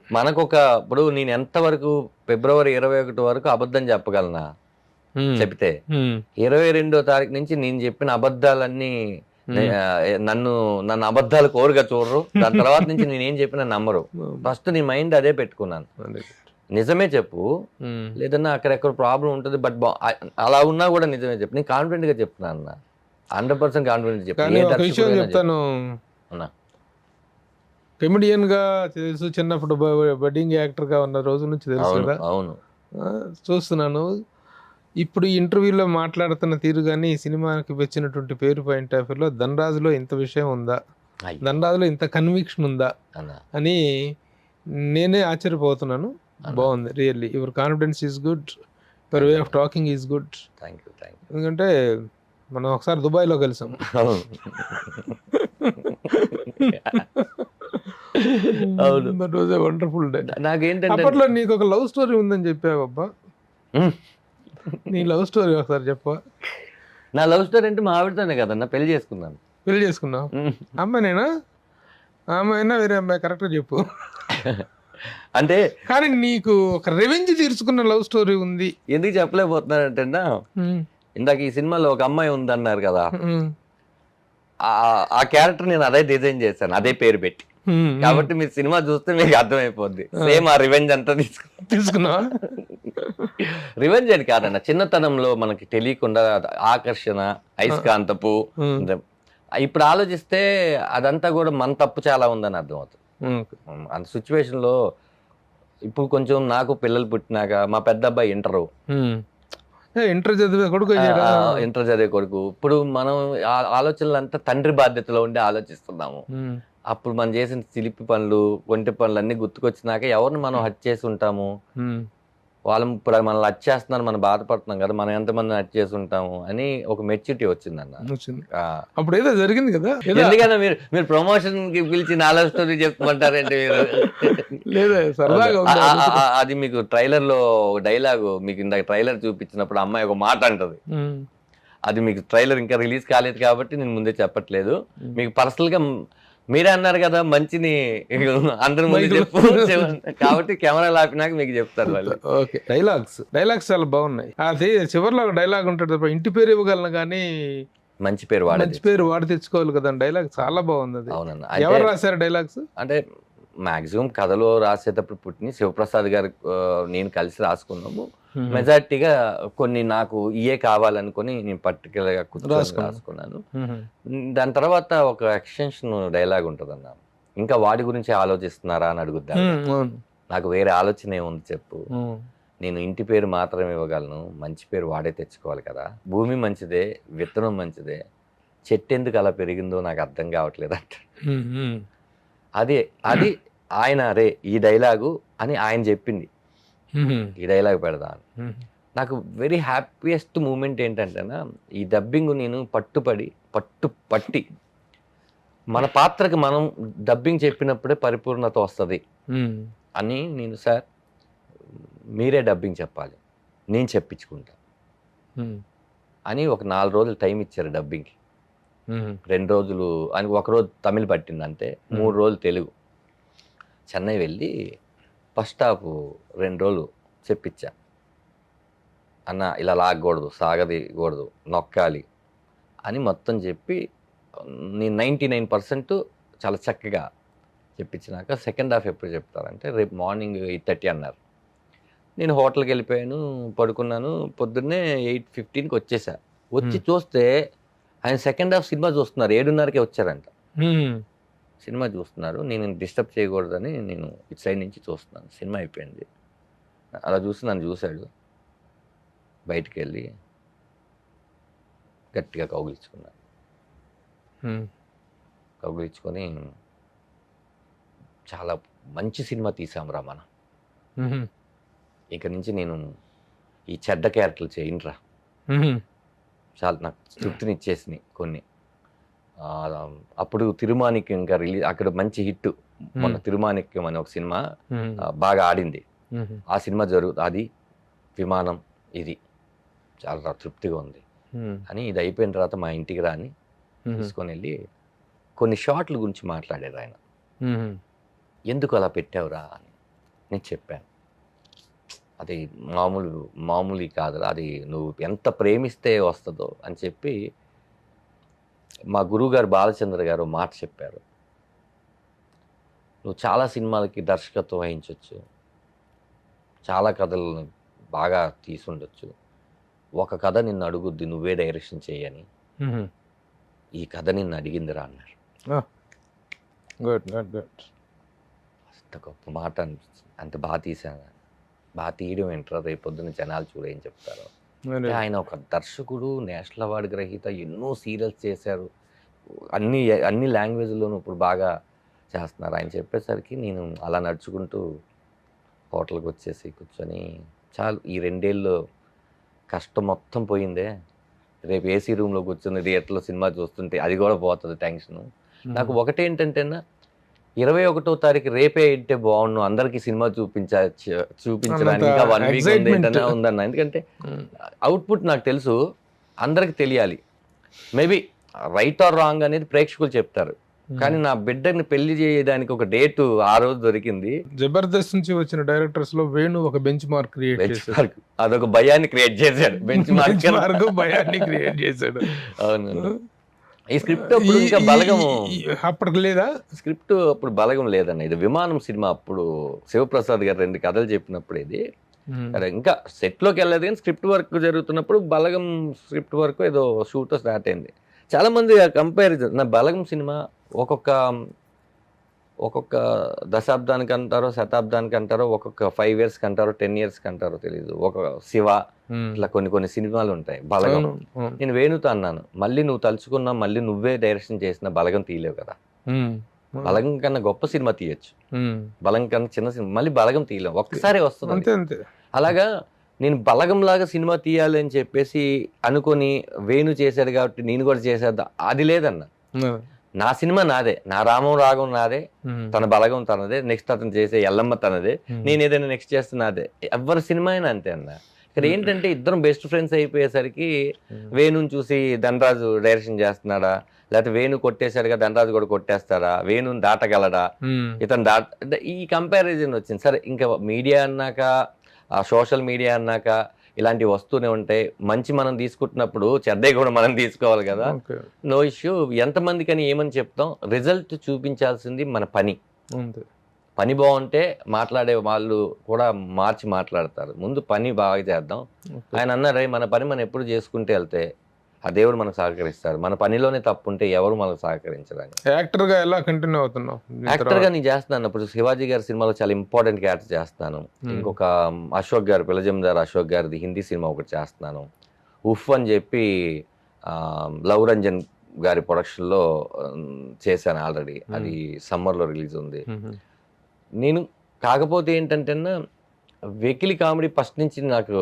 C: మనకొక ఇప్పుడు నేను ఎంతవరకు February 21 వరకు అబద్ధం చెప్పగలనా చెప్తే, 22వ తారీఖు నుంచి నేను చెప్పిన అబద్ధాలన్నీ నన్ను అబద్ధాలు కోరుగా చూడరు. దాని తర్వాత నుంచి నేనేం చెప్పినా నమ్మరు. ఫస్ట్ నీ మైండ్ అదే పెట్టుకున్నాను, నిజమే చెప్పు, లేదన్నా అక్కడెక్కడ ప్రాబ్లం ఉంటుంది, బట్ అలా ఉన్నా కూడా నిజమే చెప్పు. నేను కాన్ఫిడెంట్ గా చెప్తున్నాను అన్న, 100% కాన్ఫిడెంట్
B: చెప్తాను. కమెడియన్ గా తెలుసు, చిన్నప్పుడు బడ్డింగ్ యాక్టర్ గా ఉన్న రోజు నుంచి తెలుసు కదా.
C: అవును,
B: చూస్తున్నాను. ఇప్పుడు ఈ ఇంటర్వ్యూలో మాట్లాడుతున్న తీరు కానీ, ఈ సినిమాకి వచ్చినటువంటి పేరు పాయింట్ ఆఫ్ వ్యూలో ధనరాజులో ఇంత విషయం ఉందా, ధనరాజులో ఇంత కన్విక్షన్ ఉందా అని నేనే ఆశ్చర్యపోతున్నాను. బాగుంది, really. Your confidence is good, your way of talking is good. ఎందుకంటే మనం ఒకసారి దుబాయ్లో కలిసాం.
C: అవును.
B: That was a wonderful day.
C: నాకేంటంటే
B: అప్పట్లో నీకు ఒక లవ్ స్టోరీ ఉందని చెప్పావబ్బా,
C: ఉమ్,
B: నీ లవ్ స్టోరీ ఒకసారి చెప్పవా?
C: నా లవ్ స్టోరీ అంటే మా ఆవిడతోనే కదన్నా పెళ్లి చేసుకున్నాను.
B: పెళ్లి చేసుకున్నావు?
C: ఉమ్.
B: అమ్మాయినేనా? అమ్మాయినా వేరే అమ్మాయి? కరెక్ట్గా చెప్పు.
C: అంటే
B: కానీ నీకు ఒక రెవెంజ్ తీర్చుకున్న లవ్ స్టోరీ ఉంది.
C: ఎందుకు చెప్పలేకపోతున్నానంటే ఇందాక ఈ సినిమాలో ఒక అమ్మాయి ఉందన్నారు కదా, ఆ క్యారెక్టర్ నేను అదే డిజైన్ చేశాను, అదే పేరు పెట్టి. కాబట్టి మీరు సినిమా చూస్తే మీకు అర్థమైపోద్ది. సేమ్ ఆ రివెంజ్ అంతా
B: తీసుకున్నావా?
C: రివెంజ్ అని కాదన్న, చిన్నతనంలో మనకి తెలియకుండా ఆకర్షణ, అయస్కాంతపు. ఇప్పుడు ఆలోచిస్తే అదంతా కూడా మన తప్పు చాలా ఉందని అర్థమవుతుంది. అంత సిచ్యువేషన్ లో ఇప్పుడు కొంచెం నాకు పిల్లలు పుట్టినాక మా పెద్ద అబ్బాయి ఇంటర్ చదివే కొడుకు. ఇప్పుడు మనం ఆలోచనలు అంతా తండ్రి బాధ్యతలో ఉండి ఆలోచిస్తున్నాము. అప్పుడు మనం చేసిన చిలిపి పనులు, ఒంటి పనులు అన్ని గుర్తుకొచ్చినాక ఎవరిని మనం హత్య చేసి ఉంటాము, వాళ్ళు ఇప్పుడు మనల్ని హత్య చేస్తున్నారు, మనం బాధపడుతున్నాం కదా, మనం ఎంతమంది హత్య చేసి ఉంటాము అని ఒక మెచ్యూరిటీ వచ్చిందన్న.
B: అప్పుడు ఏదో జరిగింది కదా.
C: ఎందుకన్నా మీరు ప్రమోషన్ కి పిలిచి నా లవ్ స్టోరీ చెప్పుకుంటారంటే
B: లేదా సరదాగా
C: అది మీకు ట్రైలర్ లో డైలాగు, మీకు ఇందాక ట్రైలర్ చూపించినప్పుడు అమ్మాయి ఒక మాట అంటది, అది మీకు ట్రైలర్ ఇంకా రిలీజ్ కాలేదు కాబట్టి నేను ముందే చెప్పట్లేదు. మీకు పర్సనల్ గా మీరే అన్నారు కదా మంచిని అందరి ముందు చెప్పు కాబట్టి కెమెరా ఆపినాక మీకు చెప్తారు వాళ్ళు.
B: ఓకే, డైలాగ్స్ చాలా బాగున్నాయి. అది చివరిలో ఒక డైలాగ్ ఉంటుంది, ఇంటి పేరు ఇవ్వగలను కానీ
C: మంచి పేరు
B: వాడి తెచ్చుకోవాలి కదా. డైలాగ్ చాలా బాగుంది. అది
C: అవునన్నా.
B: ఎవరు రాశారు డైలాగ్స్?
C: అంటే మాక్సిమం కథలో రాసేటప్పుడు పుట్టిన శివప్రసాద్ గారు నేను కలిసి రాసుకున్నాము. మెజారిటీగా కొన్ని నాకు ఇయే కావాలనుకుని నేను పర్టికులర్ గా రాసుకున్నాను. దాని తర్వాత ఒక ఎక్స్టెన్షన్ డైలాగ్ ఉంటదన్న, ఇంకా వాడి గురించి ఆలోచిస్తున్నారా అని అడుగుద్దా. నాకు వేరే ఆలోచన ఏముంది చెప్పు, నేను ఇంటి పేరు మాత్రమే ఇవ్వగలను, మంచి పేరు వాడే తెచ్చుకోవాలి కదా. భూమి మంచిదే, విత్తనం మంచిదే, చెట్టు ఎందుకు అలా పెరిగిందో నాకు అర్థం కావట్లేదు అంట. అది ఆయన రే ఈ డైలాగు అని ఆయన చెప్పింది, ఈ డైలాగ్ పెడదా అని. నాకు వెరీ హ్యాపీయెస్ట్ మూమెంట్ ఏంటంటేనా, ఈ డబ్బింగ్ నేను పట్టి మన పాత్రకి మనం డబ్బింగ్ చెప్పినప్పుడే పరిపూర్ణత వస్తుంది అని నేను, సార్ మీరే డబ్బింగ్ చెప్పాలి, నేను చెప్పించుకుంటా అని ఒక 4 రోజులు టైం ఇచ్చారు డబ్బింగ్కి. 2 రోజులు అని, 1 రోజు తమిళ్ పట్టింది అంతే, 3 రోజులు తెలుగు. చెన్నై వెళ్ళి ఫస్ట్ హాఫ్ 2 రోజులు చెప్పించా. అన్న ఇలా లాగకూడదు, సాగదీయకూడదు, నొక్కాలి అని మొత్తం చెప్పి నేను 99% చాలా చక్కగా చెప్పించినాక సెకండ్ హాఫ్ ఎప్పుడు చెప్తారంటే రేపు మార్నింగ్ 8:30 అన్నారు. నేను హోటల్కి వెళ్ళిపోయాను, పడుకున్నాను. పొద్దున్నే 8:15కి వచ్చేసా. వచ్చి చూస్తే ఆయన సెకండ్ హాఫ్ సినిమా చూస్తున్నారు, 7:30కే వచ్చారంట. సినిమా చూస్తున్నారు, నేను డిస్టర్బ్ చేయకూడదని నేను ఇటు సైడ్ నుంచి చూస్తున్నాను. సినిమా అయిపోయింది, అలా చూసి నన్ను చూశాడు. బయటికి వెళ్ళి గట్టిగా కౌగిలించుకున్నాను. కౌగిలించుకొని చాలా మంచి సినిమా తీసాం రా మనం, ఇక నుంచి నేను ఈ చెడ్డ క్యారెక్టర్లు చేయనురా, చాలా నాకు తృప్తినిచ్చేసినాయి కొన్ని. అప్పుడు తిరుమాణిక్యం ఇంకా రిలీజ్, అక్కడ మంచి హిట్, మొన్న తిరుమాణిక్యం అనే ఒక సినిమా బాగా ఆడింది. ఆ సినిమా అది విమానం, ఇది చాలా తృప్తిగా ఉంది అని. ఇది అయిపోయిన తర్వాత మా ఇంటికి రాని తీసుకొని వెళ్ళి కొన్ని షాట్ల గురించి మాట్లాడారు ఆయన. ఎందుకు అలా పెట్టావురా అని నేను చెప్పాను. అది మామూలు కాదురా, అది నువ్వు ఎంత ప్రేమిస్తే వస్తుందో అని చెప్పి మా గురువుగారు బాలచంద్ర గారు మాట చెప్పారు. నువ్వు చాలా సినిమాలకి దర్శకత్వం వహించవచ్చు, చాలా కథలను బాగా తీసుండొచ్చు, ఒక కథ నిన్ను అడుగుద్ది నువ్వే డైరెక్షన్ చేయని, ఈ కథ నిన్ను అడిగిందిరా అన్నారు. అంత గొప్ప మాట అనిపించింది. అంత బాగా తీసాను. బాగా తీయడం ఏంట్రా, రేపొద్దున జనాలు చూడేం చెప్తారు. ఆయన ఒక దర్శకుడు, నేషనల్ అవార్డు గ్రహీత, ఎన్నో సీరియల్స్ చేశారు, అన్ని లాంగ్వేజ్లోనూ ఇప్పుడు బాగా చేస్తున్నారు. ఆయన చెప్పేసరికి నేను అలా నడుచుకుంటూ హోటల్కి వచ్చేసి కూర్చొని, చాలు ఈ 2 ఏళ్ళు కష్టం మొత్తం పోయిందే, రేపు ఏసీ రూమ్లో కూర్చొని థియేటర్లో సినిమా చూస్తుంటే అది కూడా పోతుంది టెన్షన్. నాకు ఒకటేంటంటేనా, 21వ తారీఖు రేపే ఇంటే బాగుండు, అందరికి సినిమా చూపించడానికి ఇంకా 1 వీక్
B: excitement.
C: ఉందన్న. ఎందుకంటే అవుట్పుట్ నాకు తెలుసు, అందరికి తెలియాలి. మేబీ రైట్ ఆర్ రాంగ్ అనేది ప్రేక్షకులు చెప్తారు, కానీ నా బిడ్డని పెళ్లి చేయడానికి ఒక డేట్ ఆ రోజు దొరికింది.
B: జబర్దస్త్ నుంచి వచ్చిన డైరెక్టర్స్ లో వేణు ఒక బెంచ్ మార్క్ క్రియేట్ చేశాడు.
C: అదొక భయాన్ని క్రియేట్ చేశాడు, బెంచ్ మార్క్
B: భయాన్ని క్రియేట్ చేశాడు.
C: అవును. ఈ స్క్రిప్ట్ అప్పుడు ఇంకా బలగము
B: అప్పటికి లేదా?
C: స్క్రిప్ట్ అప్పుడు బలగం లేదన్న. ఇది విమానం సినిమా, అప్పుడు శివప్రసాద్ గారు 2 కథలు చెప్పినప్పుడు ఇది అదే ఇంకా సెట్ లోకి వెళ్ళలేదు, కానీ స్క్రిప్ట్ వర్క్ జరుగుతున్నప్పుడు బలగం స్క్రిప్ట్ వర్క్ ఏదో షూట్ స్టార్ట్ అయింది. చాలా మంది కంపారిజన్, నా బలగం సినిమా ఒక్కొక్క దశాబ్దానికి అంటారో, శతాబ్దానికి అంటారో, ఒక్కొక్క 5 years అంటారో, 10 years అంటారో తెలియదు. ఒక శివ ఇట్లా కొన్ని సినిమాలు ఉంటాయి. బలగం నేను వేణుతో అన్నాను, మళ్ళీ నువ్వు తలుచుకున్నా మళ్ళీ నువ్వే డైరెక్షన్ చేసిన బలగం తీయలేవు కదా, బలగం కన్నా గొప్ప సినిమా తీయచ్చు, బలగం కన్నా చిన్న సినిమా మళ్ళీ బలగం తీయలేము, ఒక్కసారి వస్తుంది. అలాగా నేను బలగం లాగా సినిమా తీయాలి అని చెప్పేసి అనుకొని వేణు చేశాడు కాబట్టి నేను కూడా చేసేద్దా, అది లేదన్న. నా సినిమా నాదే, నా రామం రాగం నాదే, తన బలగం తనదే, నెక్స్ట్ అతను చేసే ఎల్లమ్మ తనదే, నేను ఏదైనా నెక్స్ట్ చేస్తే నాదే. ఎవరి సినిమా అయినా అంతే అన్న. ఇక్కడ ఏంటంటే ఇద్దరం బెస్ట్ ఫ్రెండ్స్ అయిపోయేసరికి వేణుని చూసి ధనరాజు డైరెక్షన్ చేస్తున్నాడా, లేకపోతే వేణు కొట్టేశాడుగా ధనరాజు కూడా కొట్టేస్తాడా, వేణుని దాటగలడా, ఇతను ఈ కంపారిజన్ వచ్చింది. సరే, ఇంకా మీడియా అన్నాక, సోషల్ మీడియా అన్నాక ఇలాంటివి వస్తూనే ఉంటాయి. మంచి మనం తీసుకుంటున్నప్పుడు చెడ్డే కూడా మనం తీసుకోవాలి కదా, నో ఇష్యూ. ఎంతమందికి అని ఏమని చెప్తాం, రిజల్ట్ చూపించాల్సింది మన పని. పని బాగుంటే మాట్లాడే వాళ్ళు కూడా మార్చి మాట్లాడతారు. ముందు పని బాగా చేద్దాం. ఆయన అన్నారే, మన పని మనం ఎప్పుడు చేసుకుంటే వెళ్తే ఆ దేవుడు మనకు సహకరిస్తారు. మన పనిలోనే తప్పు ఉంటే ఎవరు మనకు సహకరించడానికి.
B: యాక్టర్ గా ఎలా కంటిన్యూ అవుతున్నావు?
C: యాక్టర్ గా నేను చేస్తున్నాను. ఇప్పుడు శివాజీ గారి సినిమాలో చాలా ఇంపార్టెంట్ క్యారెక్టర్ చేస్తాను. ఇంకొక అశోక్ గారు, పిల్లజమీదార్ అశోక్ గారిది హిందీ సినిమా ఒకటి చేస్తున్నాను. ఉఫ్ అని చెప్పి లవ్ రంజన్ గారి ప్రొడక్షన్ లో చేశాను ఆల్రెడీ, అది సమ్మర్ లో రిలీజ్ ఉంది. నేను కాకపోతే ఏంటంటే వెకిలి కామెడీ ఫస్ట్ నుంచి నాకు,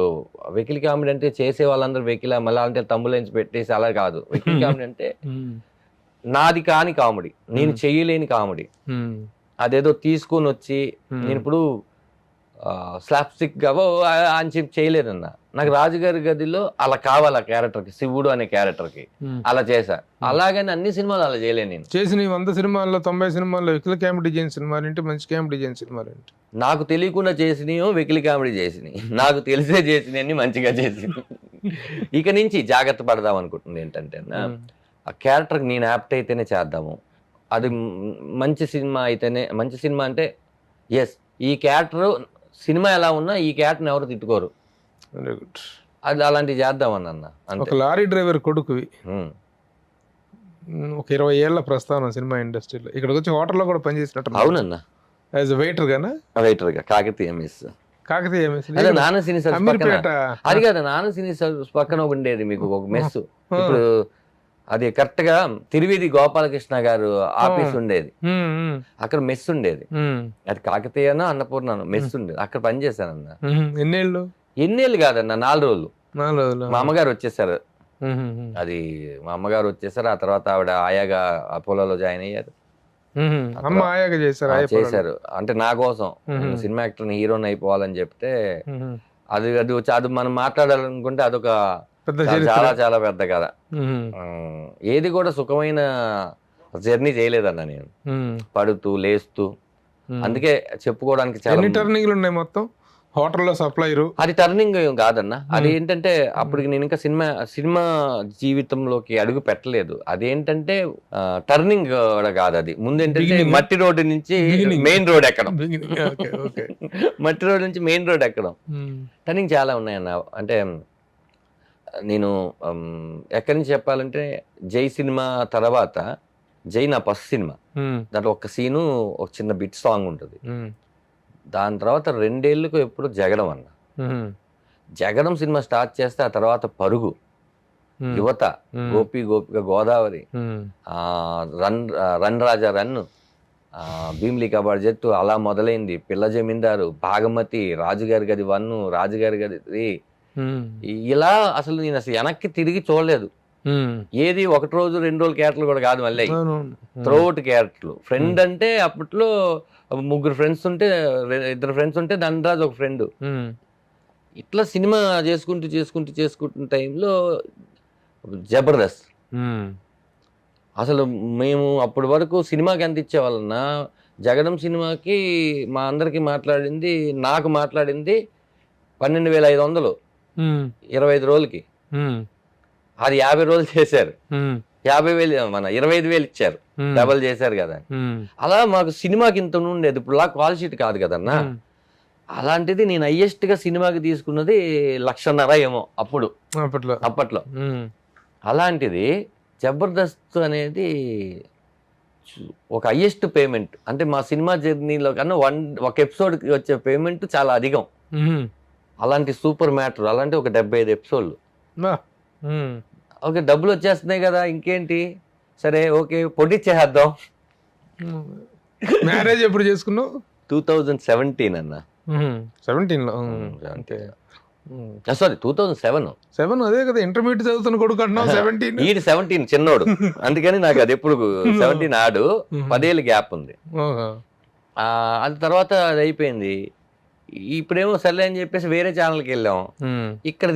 C: వెకిలి కామెడీ అంటే చేసే వాళ్ళందరూ వెకిలా మళ్ళీ అంటే తమ్ములేంచి పెట్టేసి అలా కాదు. వెకిలి కామెడీ అంటే నాది కాని కామెడీ, నేను చెయ్యలేని కామెడీ. అదేదో తీసుకొని వచ్చి నేను ఇప్పుడు స్లాప్స్టిక్ గా అని చెప్పి చేయలేదన్న. నాకు రాజుగారి గదిలో అలా కావాలి, ఆ క్యారెక్టర్కి, శివుడు అనే క్యారెక్టర్కి అలా చేశా. అలాగని అన్ని సినిమాలు అలా చేయలేను. నేను చేసిన
B: 100 సినిమాల్లో 90 సినిమాల్లో వెకిలి కామెడీ చేయని సినిమాలు ఏంటి, మంచి కామెడీ చేయని సినిమాలు ఏంటి?
C: నాకు తెలియకుండా చేసినయో వెకిలి కామెడీ చేసినాయి, నాకు తెలిసే చేసినవి మంచిగా చేసి. ఇక నుంచి జాగ్రత్త పడదాం అనుకుంటుంది. ఏంటంటే ఆ క్యారెక్టర్కి నేను యాప్ట్ అయితేనే చేద్దాము, అది మంచి సినిమా అయితేనే. మంచి సినిమా అంటే ఎస్, ఈ క్యారెక్టర్ సినిమా ఎలా ఉన్నా ఈ క్యారెక్టర్ని ఎవరు తిట్టుకోరు, అది అలాంటివి చేద్దామన్న.
B: ఒక లారీ డ్రైవర్ కొడుకువి, ఒక 20 ఏళ్ల ప్రస్థానం సినిమా ఇండస్ట్రీలో, ఇక్కడికి వచ్చి హోటల్లో కూడా పనిచేసినట్టు.
C: అవునన్నా,
B: యాజ్ వెయిటర్ గానా?
C: వెయిటర్ గా కాకతీయ మెస్.
B: కాకతీయ మెస్
C: నాన్న సినీ అది కదా, నాన్న సినీ పక్కన ఉండేది మీకు ఒక మెస్. ఇప్పుడు అది కరెక్ట్ గా తిరువీధి గోపాలకృష్ణ గారు ఆఫీస్ ఉండేది, అక్కడ మెస్ ఉండేది. అది కాకతీయనో అన్నపూర్ణనో మెస్ ఉండేది, అక్కడ పనిచేశానన్న. ఎన్నేళ్ళు కాదన్న, 4 రోజులు. మా అమ్మగారు వచ్చేసారు, అది మా అమ్మగారు వచ్చేసారు. ఆ తర్వాత ఆవిడ ఆయాగా అపోలోలో జాయిన్ అయ్యారు. చేశారు అంటే నా కోసం, సినిమా యాక్టర్ హీరోని అయిపోవాలని చెప్తే అది అది మనం మాట్లాడాలనుకుంటే అదొక చాలా చాలా పెద్ద కథ. ఏది కూడా సుఖమైన జర్నీ చేయలేదన్న నేను, పడుతూ లేస్తూ. అందుకే చెప్పుకోవడానికి చాలా
B: టర్నింగ్లు ఉన్నాయి మొత్తం. హోటల్లో సప్లైరు
C: అది టర్నింగ్ కాదన్న. అది ఏంటంటే అప్పటికి నేను ఇంకా సినిమా జీవితంలోకి అడుగు పెట్టలేదు. అదేంటంటే టర్నింగ్ కాదు, అది ముందేంటంటే మట్టి రోడ్డు నుంచి మెయిన్ రోడ్ ఎక్కడం, మట్టి రోడ్ నుంచి మెయిన్ రోడ్ ఎక్కడం. టర్నింగ్ చాలా ఉన్నాయన్న. అంటే నేను ఎక్కడి నుంచి చెప్పాలంటే, జై సినిమా తర్వాత, జై నా ఫస్ట్ సినిమా, దాంట్లో ఒక సీను, ఒక చిన్న బిట్ సాంగ్ ఉంటుంది. దాని తర్వాత 2 ఏళ్ళకు ఎప్పుడు జగడం అన్న. జగడం సినిమా స్టార్ట్ చేస్తే ఆ తర్వాత పరుగు, యువత, గోపి గోపిక గోదావరి, రన్ రాజా రన్ను, భీమిలి కబాడ్ జట్టు, అలా మొదలైంది. పిల్ల జమీందారు, భాగమతి, రాజుగారి గది 1, రాజుగారి గది 3, ఇలా అసలు నేను వెనక్కి తిరిగి చూడలేదు. ఏది ఒకటి రోజు 2 రోజుల క్యారెక్టర్లు కూడా కాదు, మళ్ళీ త్రోట్ క్యారెక్టర్లు. ఫ్రెండ్ అంటే అప్పట్లో 3 ఫ్రెండ్స్ ఉంటే 2 ఫ్రెండ్స్ ఉంటే ధనరాజ్ ఒక ఫ్రెండ్. ఇట్లా సినిమా చేసుకుంటున్న టైంలో జబర్దస్త్. అసలు మేము అప్పటి వరకు సినిమాకి ఎంత ఇచ్చేవాళ్ళన్నా, జగడం సినిమాకి మా అందరికి నాకు మాట్లాడింది 12,500 25 రోజులకి. అది 50 రోజులు చేశారు, 50,000 మన 25,000 ఇచ్చారు, డబల్ చేశారు కదా. అలా మాకు సినిమాకి ఇంత ఉండేది, ఇప్పుడు కాల్ షీట్ కాదు కదన్నా. అలాంటిది నేను హైయెస్ట్ గా సినిమాకి తీసుకున్నది 1,50,000 ఏమో అప్పట్లో. అలాంటిది జబర్దస్త్ అనేది ఒక హైయెస్ట్ పేమెంట్. అంటే మా సినిమా జర్నీలో కన్నా ఒక ఎపిసోడ్కి వచ్చే పేమెంట్ చాలా అధికం. అలాంటి సూపర్ మ్యాటర్. అలాంటి ఒక 75 ఎపిసోడ్లు. ఓకే, డబ్బులు వచ్చేస్తున్నాయి కదా, ఇంకేంటి, సరే ఓకే పొడిచేద్దాం.
B: మ్యారేజ్ ఎప్పుడు చేసుకున్నావు?
C: 2017 అన్న.
B: 17లో.
C: సారీ 2007.
B: అదే కదా, ఇంటర్మీడియట్ చదువుతున్న కొడుకు అంటున్నావు. 17
C: ఈడు 17 చిన్నోడు, అందుకని నాకు అది ఎప్పుడు 17 ఆడు 10 ఏళ్ళ గ్యాప్ ఉంది. అది తర్వాత అది అయిపోయింది. ఇప్పుడేమో సర్లే అని చెప్పేసి వేరే ఛానల్కి వెళ్ళాం. ఇక్కడ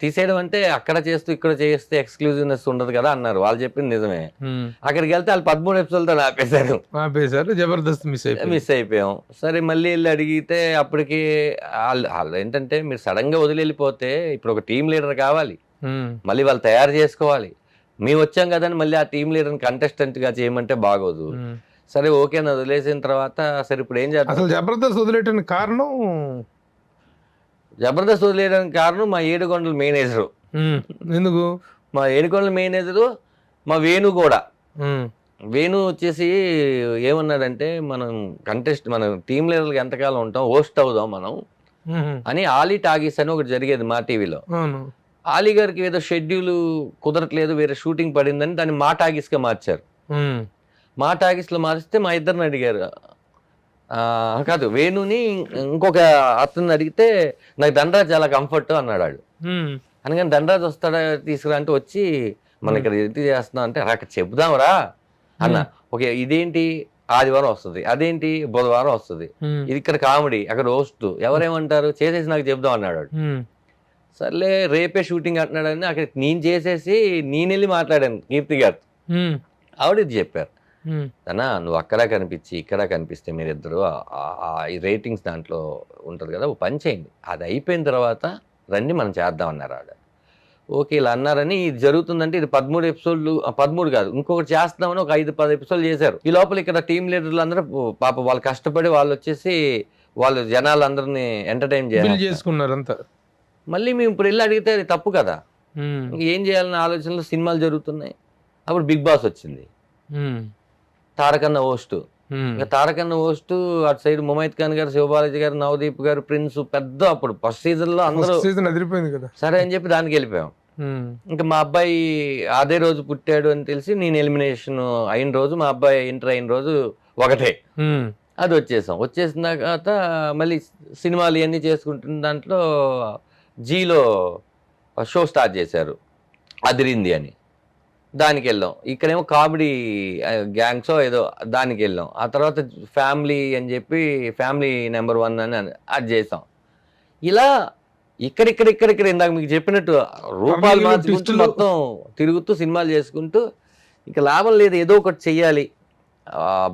C: తీసేయడం అంటే అక్కడ చేస్తూ ఇక్కడ చేస్తే ఎక్స్క్లూజివ్నెస్ ఉండదు కదా అన్నారు. వాళ్ళు చెప్పింది నిజమే. అక్కడికి వెళ్తే వాళ్ళు 13 ఎపిసోడ్తో ఆపేశారు.
B: జబర్దస్త్ మిస్
C: అయిపోయాం. సరే మళ్ళీ వెళ్ళి అడిగితే అప్పటికి వాళ్ళు ఏంటంటే, మీరు సడన్ గా వదిలి వెళ్ళిపోతే ఇప్పుడు ఒక టీం లీడర్ కావాలి, మళ్ళీ వాళ్ళు తయారు చేసుకోవాలి. మేము వచ్చాం కదని మళ్ళీ ఆ టీం లీడర్ని కంటెస్టెంట్ గా చేయమంటే బాగోదు. సరే ఓకే అని వదిలేసిన తర్వాత సరే ఇప్పుడు ఏం చేద్దాం.
B: అసలు జబర్దస్త్ వదిలేయడానికి కారణం మా ఏడుకొండల మేనేజరు. ఎందుకు?
C: మా ఏడుకొండల మేనేజరు మా వేణు కూడా. వేణు వచ్చేసి ఏమన్నాడంటే, మనం టీం లీడర్కి ఎంతకాలం ఉంటాం, హోస్ట్ అవుదాం మనం అని. ఆలీ టాగీస్ అని ఒకటి జరిగేది మా టీవీలో. ఆలీ గారికి ఏదో షెడ్యూల్ కుదరట్లేదు, వేరే షూటింగ్ పడిందని దాన్ని మా టాగీస్గా మార్చారు. మా టాగీస్లో మారిస్తే మా ఇద్దరిని అడిగారు, కాదు వేణుని ఇంకొక అతన్ని అడిగితే నాకు ధనరాజ్ చాలా కంఫర్ట్ అన్నాడు. అందుకని ధనరాజ్ వస్తాడా తీసుకురా అంటే వచ్చి మన ఇక్కడ ఇది చేస్తున్నాం అంటే అక్కడ చెబుదాంరా అన్న. ఓకే, ఇదేంటి ఆదివారం వస్తుంది, అదేంటి బుధవారం వస్తుంది, ఇది ఇక్కడ కామెడీ, అక్కడ హోస్ట్, ఎవరేమంటారు చేసేసి నాకు చెబుదాం అన్నాడు. సర్లే రేపే షూటింగ్ అంటున్నాడని అక్కడ నేను చేసేసి నేను వెళ్ళి మాట్లాడాను కీర్తి గారు. ఆవిడ ఇది చెప్పారు, అన్నా నువ్వు అక్కడ కనిపించి ఇక్కడ కనిపిస్తే మీరిద్దరు ఈ రేటింగ్స్ దాంట్లో ఉంటుంది కదా, పని చేయండి, అది అయిపోయిన తర్వాత రండి మనం చేద్దాం అన్నారు ఆవిడ. ఓకే ఇలా అన్నారని ఇది జరుగుతుందంటే ఇది 13 ఎపిసోడ్లు, 13 కాదు ఇంకొకటి చేస్తామని ఒక 5-10 ఎపిసోడ్లు చేశారు. ఈ లోపల ఇక్కడ టీం లీడర్లు అందరూ పాప వాళ్ళు కష్టపడి వాళ్ళు వచ్చేసి వాళ్ళు జనాలందరినీ ఎంటర్టైన్
B: చేసుకున్నారు అంతా.
C: మళ్ళీ మేము ఇప్పుడు వెళ్ళి అడిగితే అది తప్పు కదా, ఏం చేయాలన్న ఆలోచనలో సినిమాలు జరుగుతున్నాయి. అప్పుడు బిగ్ బాస్ వచ్చింది, తారకన్న హోస్ట్. తారకన్న హోస్ట్, అటు సైడ్ ముమైత్ ఖాన్ గారు, శివబాలాజీ గారు, నవదీప్ గారు, ప్రిన్స్, పెద్ద అప్పుడు ఫస్ట్ సీజన్ లో అందరూ
B: అదిరిపోయింది కదా.
C: సరే అని చెప్పి దానికి వెళ్ళిపోయాం. ఇంకా మా అబ్బాయి అదే రోజు పుట్టాడు అని తెలిసి నేను ఎలిమినేషన్ అయిన రోజు, మా అబ్బాయి ఎంటర్ అయిన రోజు ఒకటే, అది వచ్చేసిన తర్వాత మళ్ళీ సినిమాలు ఇవన్నీ చేసుకుంటున్న దాంట్లో జీలో షో స్టార్ట్ చేశారు అదిరింది అని, దానికి వెళ్ళాం. ఇక్కడేమో కామెడీ గ్యాంగ్సో ఏదో దానికి వెళ్ళాం. ఆ తర్వాత ఫ్యామిలీ అని చెప్పి ఫ్యామిలీ నెంబర్ 1 అని అది చేసాం. ఇలా ఇక్కడ ఇందాక మీకు చెప్పినట్టు రూపాయలు మార్చుకుంటూ మొత్తం తిరుగుతూ సినిమాలు చేసుకుంటూ ఇంకా లాభం లేదు, ఏదో ఒకటి చెయ్యాలి,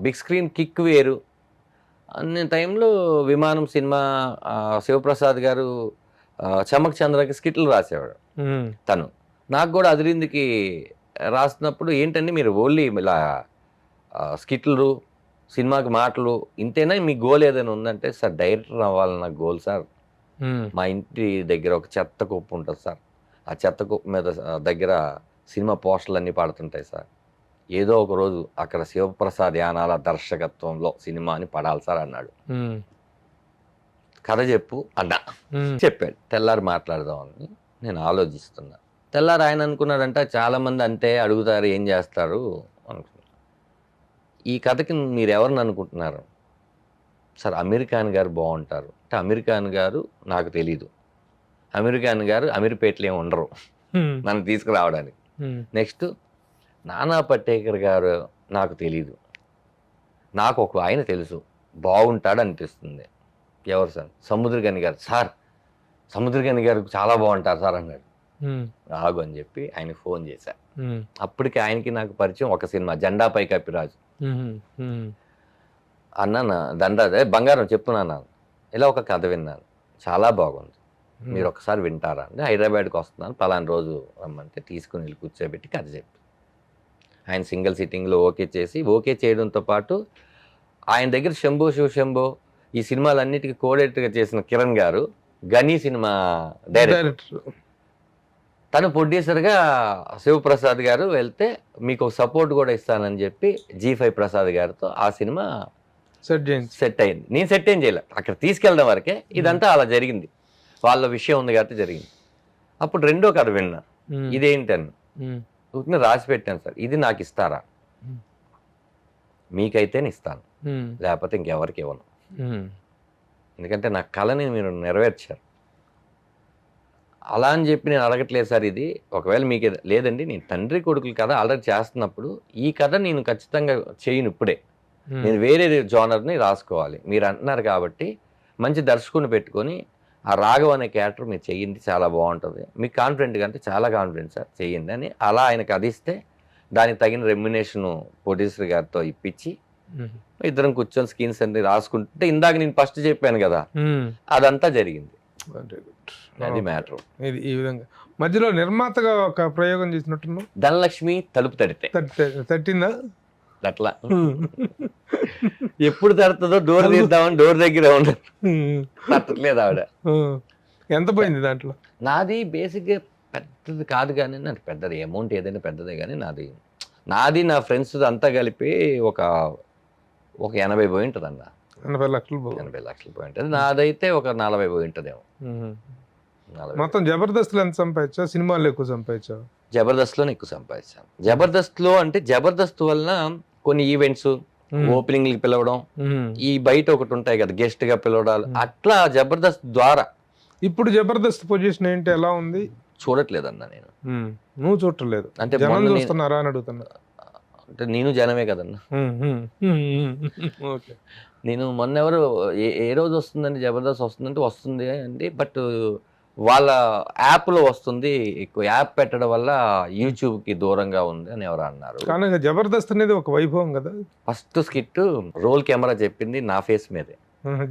C: బిగ్ స్క్రీన్ కిక్ వేరు అనే టైంలో విమానం సినిమా శివప్రసాద్ గారు చమక్ చంద్రకి స్కిట్లు రాసేవాడు. తను నాకు కూడా అదిరిందికి రాసినప్పుడు ఏంటంటే మీరు ఓన్లీ ఇలా స్కిట్లు సినిమాకి మాటలు ఇంతేనా, మీ గోల్ ఏదైనా ఉందంటే, సార్ డైరెక్టర్ అవ్వాలి నాకు గోల్ సార్. మా ఇంటి దగ్గర ఒక చెత్త కుప్ప ఉంటుంది సార్, ఆ చెత్త కుప్ప మీద దగ్గర సినిమా పోస్టర్లు అన్నీ పడుతుంటాయి సార్, ఏదో ఒక రోజు అక్కడ శివప్రసాద్ యానాల దర్శకత్వంలో సినిమా అని పడాలి సార్ అన్నాడు. కథ చెప్పు అన్నా చెప్పాడు. తెల్లారి మాట్లాడదామని నేను ఆలోచిస్తున్నా. తెల్లారి ఆయన అనుకున్నాడంట చాలా మంది అంతే అడుగుతారు ఏం చేస్తారు అనుకున్నారు. ఈ కథకి మీరు ఎవరిని అనుకుంటున్నారు సార్? అమీర్ ఖాన్ గారు బాగుంటారు అంటే, అమీర్ ఖాన్ గారు నాకు తెలీదు, అమీర్ ఖాన్ గారు అమీర్పేటలో ఏమి ఉండరు నన్ను తీసుకురావడానికి. నెక్స్ట్ నానా పటేకర్ గారు నాకు తెలీదు, నాకు ఒక ఆయన తెలుసు, బాగుంటాడు అనిపిస్తుంది. ఎవరు సార్? సముద్రగని గారు. సార్ సముద్రగని గారు చాలా బాగుంటారు సార్ అన్నాడు. ఆగు అని చెప్పి ఆయనకి ఫోన్ చేశా. అప్పటికి ఆయనకి నాకు పరిచయం ఒక సినిమా జెండాపై కపిరాజు. అన్నా దండా బంగారం చెప్పున్నాను, ఇలా ఒక కథ విన్నాను, చాలా బాగుంది, మీరు ఒకసారి వింటారా అంటే హైదరాబాద్కి వస్తున్నాను పలానా రోజు రమ్మంటే తీసుకుని వెళ్ళి కూర్చోబెట్టి కథ చెప్పి ఆయన సింగిల్ సిట్టింగ్లో ఓకే చేసి, ఓకే చేయడంతో పాటు ఆయన దగ్గర శంభో శివశంభో ఈ సినిమాలన్నిటికీ కోఆర్డినేటర్గా చేసిన కిరణ్ గారు గనీ సినిమా డైరెక్టర్, తను ప్రొడ్యూసర్గా శివప్రసాద్ గారు వెళ్తే మీకు సపోర్ట్ కూడా ఇస్తానని చెప్పి G5 ప్రసాద్ గారితో ఆ సినిమా సెట్ అయింది. నేను సెట్ ఏం చేయలే, అక్కడ తీసుకెళ్ళడం వరకే, ఇదంతా అలా జరిగింది, వాళ్ళ విషయం ఉంది కాబట్టి జరిగింది. అప్పుడు రెండో కథ విన్నా, ఇదేంటని రాసి పెట్టాను సార్, ఇది నాకు ఇస్తారా? మీకైతేనే ఇస్తాను, లేకపోతే ఇంకెవరికి ఇవ్వను, ఎందుకంటే నా కళని మీరు నెరవేర్చారు. అలా అని చెప్పి నేను అడగట్లేదు సార్, ఇది ఒకవేళ మీకు లేదండి, నేను తండ్రి కొడుకుల కథ ఆల్రెడీ చేస్తున్నప్పుడు ఈ కథ నేను ఖచ్చితంగా చేయను, ఇప్పుడే నేను వేరే జోనర్ని రాసుకోవాలి, మీరు అంటున్నారు కాబట్టి మంచి దర్శకుని పెట్టుకొని ఆ రాఘవ్ అనే క్యారెక్టర్ మీరు చెయ్యింది, చాలా బాగుంటుంది, మీకు కాన్ఫిడెంట్గా అంటే చాలా కాన్ఫిడెంట్ సార్ చెయ్యండి అని అలా ఆయనకు అదిస్తే దానికి తగిన రెమ్యునేషన్ ప్రొడ్యూసర్ గారితో ఇప్పించి ఇద్దరం కూర్చొని స్కీన్స్ అన్ని రాసుకుంటే ఇందాక నేను ఫస్ట్ చెప్పాను కదా, అదంతా జరిగింది. అది మ్యాటర్.
B: ఈ విధంగా మధ్యలో నిర్మాతగా ఒక ప్రయోగం చేసినట్టున్నావు,
C: ధనలక్ష్మి తలుపు తడితే
B: తట్టిందా?
C: అట్లా ఎప్పుడు తడుతుందో డోర్ తీద్దామని డోర్ దగ్గర ఉండదు, తట్టట్లేదు ఆవిడ.
B: ఎంత పోయింది దాంట్లో?
C: నాది బేసిక్గా పెద్దది కాదు కానీ, నాకు పెద్దది అమౌంట్ ఏదైనా పెద్దదే కానీ, నాది నా ఫ్రెండ్స్ అంతా కలిపి ఒక 80 పోయి ఉంటుంది అన్న.
B: 80 లక్షలు
C: 80 లక్షలు పోయి ఉంటుంది. నాదైతే ఒక 40 పోయి ఉంటుందేమో.
B: మొత్తం జబర్దస్త్లో ఎంత సంపాదించా? సినిమాల్లో ఎక్కువ సంపాదించా?
C: జబర్దస్త్లోనే ఎక్కువ సంపాదించాను. జబర్దస్త్లో అంటే జబర్దస్త్ వలన కొన్ని ఈవెంట్స్, ఓపెనింగ్లకి పిలవడం, ఈ బయట ఒకటి ఉంటాయి కదా గెస్ట్ గా పిలవడాలు, అట్లా జబర్దస్త్ ద్వారా.
B: ఇప్పుడు జబర్దస్త్ పొజిషన్ ఏంటి, ఎలా ఉంది?
C: చూడట్లేదన్నా నేను.
B: నువ్వు చూడట్లేదు అంటే జనం చూస్తున్నారా అని అడుగుతున్నా.
C: అంటే నేను జనమే కదన్నా. నేను మొన్న ఎవరు ఏ రోజు వస్తుందండి జబర్దస్త్ వస్తుందంటే వస్తుంది అండి, బట్ వాళ్ళ యాప్లో వస్తుంది, ఎక్కువ యాప్ పెట్టడం వల్ల యూట్యూబ్కి దూరంగా ఉంది అని ఎవరు అన్నారు.
B: కానీ జబర్దస్త్ అనేది ఒక వైభవం కదా.
C: ఫస్ట్ స్కిట్ రోల్ కెమెరా చెప్పింది నా ఫేస్ మీదే.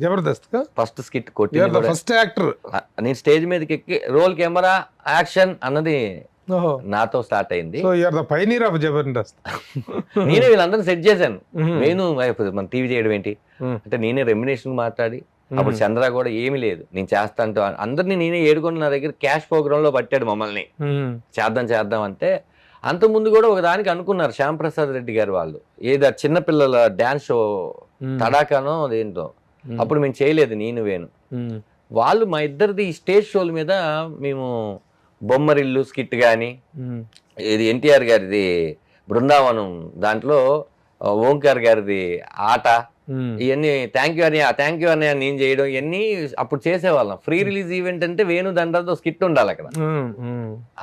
B: జబర్దస్త్
C: ఫస్ట్ స్కిట్ కొట్టి
B: ఫస్ట్ యాక్టర్
C: నేను స్టేజ్ మీదకి ఎక్కి రోల్ కెమెరా యాక్షన్ అన్నది నాతో స్టార్ట్ అయింది.
B: Pioneer of Jabardasth.
C: నేనే వీళ్ళందరినీ సెట్ చేశాను. నేను మన టీవీ చేయడం ఏంటి అంటే నేనే రెమ్యునేషన్ మాట్లాడి, అప్పుడు చంద్ర కూడా ఏమీ లేదు నేను చేస్తా అంటూ అందరినీ నేనే ఏడుకొని నా దగ్గర క్యాష్ ప్రోగ్రామ్ లో పట్టాడు మమ్మల్ని, చేద్దాం అంటే. అంత ముందు కూడా ఒక దానికి అనుకున్నారు శ్యామ్ ప్రసాద్ రెడ్డి గారు వాళ్ళు, ఏదో చిన్నపిల్లల డాన్స్ షో తడాకానో అదేంటో, అప్పుడు మేము చేయలేదు నేను వేణు. వాళ్ళు మా ఇద్దరిది స్టేజ్ షోల మీద మేము బొమ్మరిల్లు స్కిట్ కానీ, ఇది ఎన్టీఆర్ గారిది బృందావనం దాంట్లో ఓంకార్ గారిది ఆట, ఇవన్నీ థ్యాంక్ యూ అని నేను చేయడం, ఇవన్నీ అప్పుడు చేసేవాళ్ళం. ఫ్రీ రిలీజ్ ఈవెంట్ అంటే వేణు దండతో స్కిట్ ఉండాలి అక్కడ.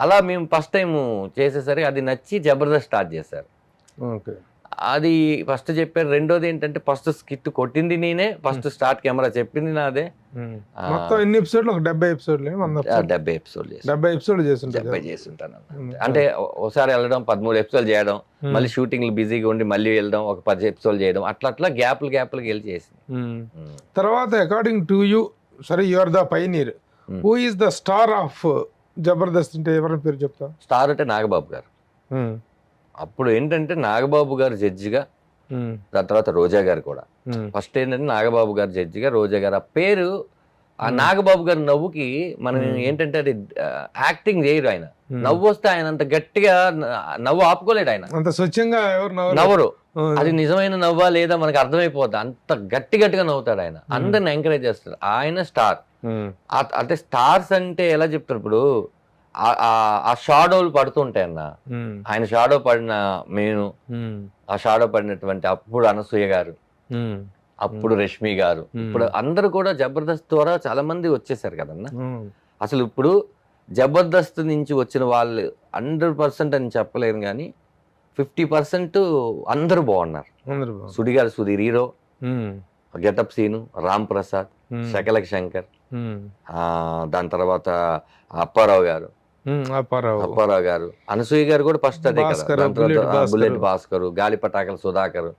C: అలా మేము ఫస్ట్ టైం చేసేసరికి అది నచ్చి జబర్దస్త్ స్టార్ట్ చేశారు. అది ఫస్ట్ చెప్పారు. రెండోది ఏంటంటే ఫస్ట్ స్కిట్ కొట్టింది నేనే, ఫస్ట్ స్టార్ట్ కెమెరా చెప్పింది నాదే.
B: మొత్తం ఎన్ని ఎపిసోడ్లు? 70 ఎపిసోడ్లు.
C: 70 ఎపిసోడ్లు.
B: 70 ఎపిసోడ్లు
C: చేస్తుంటాను. అంటే ఒకసారి వెళ్ళడం 13 ఎపిసోడ్లు చేయడం, మళ్ళీ షూటింగ్లు బిజీగా ఉండి మళ్ళీ వెళ్ళడం, ఒక 10 ఎపిసోడ్లు చేయడం, అట్లా గ్యాప్లకి వెళ్ళి చేసి.
B: తర్వాత అకార్డింగ్ టు యూ, సరే you are the pioneer, who is the star of Jabardasth అంటే ఎవరి పేరు చెప్తా?
C: స్టార్ అంటే నాగబాబు గారు. అప్పుడు ఏంటంటే నాగబాబు గారు జడ్జిగా, దాని తర్వాత రోజా గారు కూడా. ఫస్ట్ ఏంటంటే నాగబాబు గారు జడ్జిగా, రోజా గారు. ఆ పేరు ఆ నాగబాబు గారి నవ్వుకి మనం ఏంటంటే అది యాక్టింగ్ చేయరు ఆయన. నవ్వు వస్తే ఆయన అంత గట్టిగా నవ్వు ఆపుకోలేడు ఆయన,
B: అంత స్వచ్ఛంగా
C: నవ్వరు. అది నిజమైన నవ్వా లేదా మనకు అర్థమైపోద్ది, అంత గట్టిగా నవ్వుతాడు ఆయన, అందరిని ఎంకరేజ్ చేస్తాడు. ఆయన స్టార్. అంటే స్టార్స్ అంటే ఎలా చెప్తారు, ఇప్పుడు ఆ షాడోలు పడుతుంటాయి అన్న, ఆయన షాడో పడిన నేను, ఆ షాడో పడినటువంటి అప్పుడు అనసూయ గారు, అప్పుడు రష్మి గారు, ఇప్పుడు అందరూ కూడా జబర్దస్త్ ద్వారా చాలా మంది వచ్చేసారు కదన్నా. అసలు ఇప్పుడు జబర్దస్త్ నుంచి వచ్చిన వాళ్ళు 100% అని చెప్పలేను కానీ 50% అందరూ బాగున్నారు.
B: అందరూ బాగుంది.
C: సుడిగారు సుధీర్ హీరో, గెటప్ సీను, రామ్ ప్రసాద్, శకలక్ శంకర్, దాని తర్వాత అప్పారావు గారు, అనసూయ గారు కూడా ఫస్ట్ అదే కదా, బుల్లెట్ భాస్కర్, గాలి పటాకల సుధాకర్.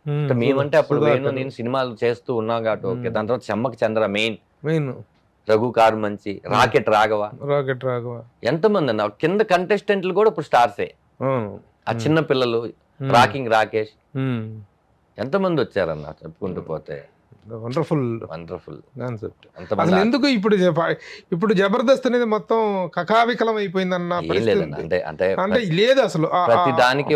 C: మేమంటే అప్పుడు నేను సినిమాలు చేస్తూ ఉన్నాం కాబట్టి ఓకే. దాని తర్వాత చెమ్మక చంద్ర మెయిన్, రఘు కార్మంచి, రాకెట్ రాఘవ, ఎంతమంది అన్న కింద కంటెస్టెంట్లు కూడా ఇప్పుడు స్టార్సే. ఆ చిన్న పిల్లలు, రాకింగ్ రాకేష్, ఎంతమంది వచ్చారన్న చెప్పుకుంటూ పోతే.
B: Wonderful concept. అసలు ఎందుకు ఇప్పుడు జబర్దస్త్ అనేది మొత్తం కకావికలం అయిపోయిందన్న అంటే లేదు అసలు.
C: ప్రతి దానికి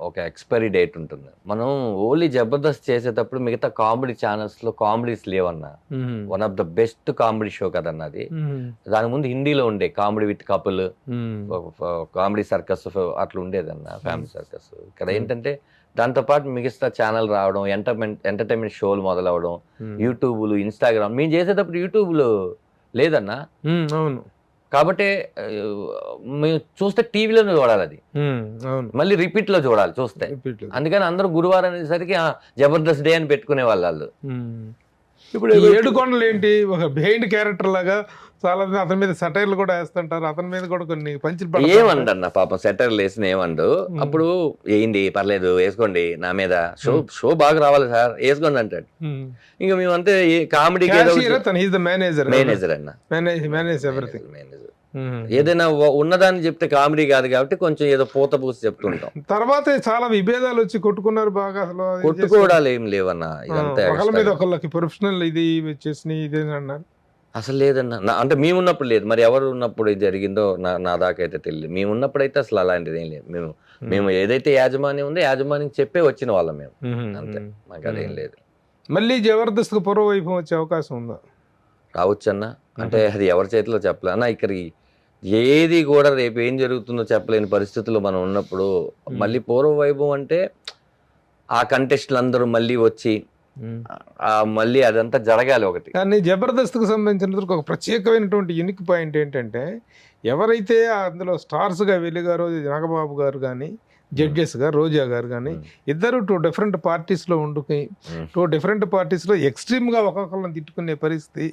C: ఒక ఎక్స్పైరీ డేట్ ఉంటుంది. మనం ఓన్లీ జబర్దస్త్ చేసేటప్పుడు మిగతా కామెడీ ఛానల్స్ లో కామెడీస్ లేవన్నా. One of the best comedy show కదన్న అది. దాని ముందు హిందీలో ఉండే comedy with Kapil, comedy circus అట్లా ఉండేదన్న, ఫ్యామిలీ సర్కస్. ఇక్కడ ఏంటంటే దాంతోపాటు మిగతా ఛానల్ రావడం, ఎంటర్టైన్మెంట్ షోలు మొదలవడం, యూట్యూబ్లు, ఇన్స్టాగ్రామ్. మేము చేసేటప్పుడు యూట్యూబ్లు లేదన్నా.
B: అవును.
C: కాబట్టి మేము చూస్తే టీవీలోనే చూడాలి అది, మళ్ళీ రిపీట్ లో చూడాలి చూస్తే. అందుకని అందరూ గురువారం అనేసరికి జబర్దస్త్ డే అని పెట్టుకునే వాళ్ళు.
B: ఇప్పుడు ఏడుకొండలు ఏంటి, ఒక బిహైండ్ క్యారెక్టర్ లాగా చాలా అతని మీద సెటైర్లు కూడా వేస్తుంటారు. అతని మీద కూడా కొన్ని పంచులు
C: ఏమండి అన్న, పాపం సెటైర్లు వేసిన ఏమండు. అప్పుడు వేయండి పర్లేదు వేసుకోండి, నా మీద షో బాగా రావాలి సార్ వేసుకోండి అంటాడు. ఇంకా మేమంతే కామెడీ మేనేజర్ అన్న,
B: మేనేజ్ ఎవ్రీథింగ్.
C: ఏదైనా ఉన్నదాన్ని చెప్తే కామెడీ కాదు కాబట్టి కొంచెం ఏదో పూత పూసి చెప్తుంటాం.
B: తర్వాత చాలా విభేదాలు వచ్చి కొట్టుకున్నారు బాగా. అసలు
C: కొట్టుకోవడాలు ఏం లేవన్నా, ఇదంతా
B: ఒకళ్ళ మీద ఒకళ్ళకి ప్రొఫెషనల్ ఇది వచ్చేసి ఇదే అన్నారు.
C: అసలు లేదన్న, అంటే మేము ఉన్నప్పుడు లేదు, మరి ఎవరు ఉన్నప్పుడు ఇది జరిగిందో నా దాకా అయితే తెలియదు. మేము ఉన్నప్పుడు అయితే అసలు అలాంటిది ఏం లేదు. మేము ఏదైతే యాజమాన్యం ఉందో యాజమాన్యం చెప్పే వచ్చిన వాళ్ళం మేము, అంతే. మాకు అదేం లేదు.
B: మళ్ళీ జబర్దస్త్ పూర్వ వైభవం వచ్చే అవకాశం ఉందా?
C: రావచ్చు అన్న, అంటే అది ఎవరి చేతిలో చెప్పలే అన్న. ఇక్కడ ఏది కూడా రేపు ఏం జరుగుతుందో చెప్పలేని పరిస్థితుల్లో మనం ఉన్నప్పుడు మళ్ళీ పూర్వ వైభవం అంటే ఆ కంటెస్ట్లు అందరూ మళ్ళీ వచ్చి మళ్ళీ అదంతా జరగాలి ఒకటి.
B: కానీ జబర్దస్త్కు సంబంధించినందుకు ఒక ప్రత్యేకమైనటువంటి యూనిక్ పాయింట్ ఏంటంటే, ఎవరైతే అందులో స్టార్స్గా వెలిగారో నాగబాబు గారు కానీ, జడ్జెస్గా రోజా గారు కానీ, ఇద్దరు 2 డిఫరెంట్ పార్టీస్లో ఉండుకుని 2 డిఫరెంట్ పార్టీస్లో ఎక్స్ట్రీమ్గా ఒక్కొక్కరిని తిట్టుకునే పరిస్థితి,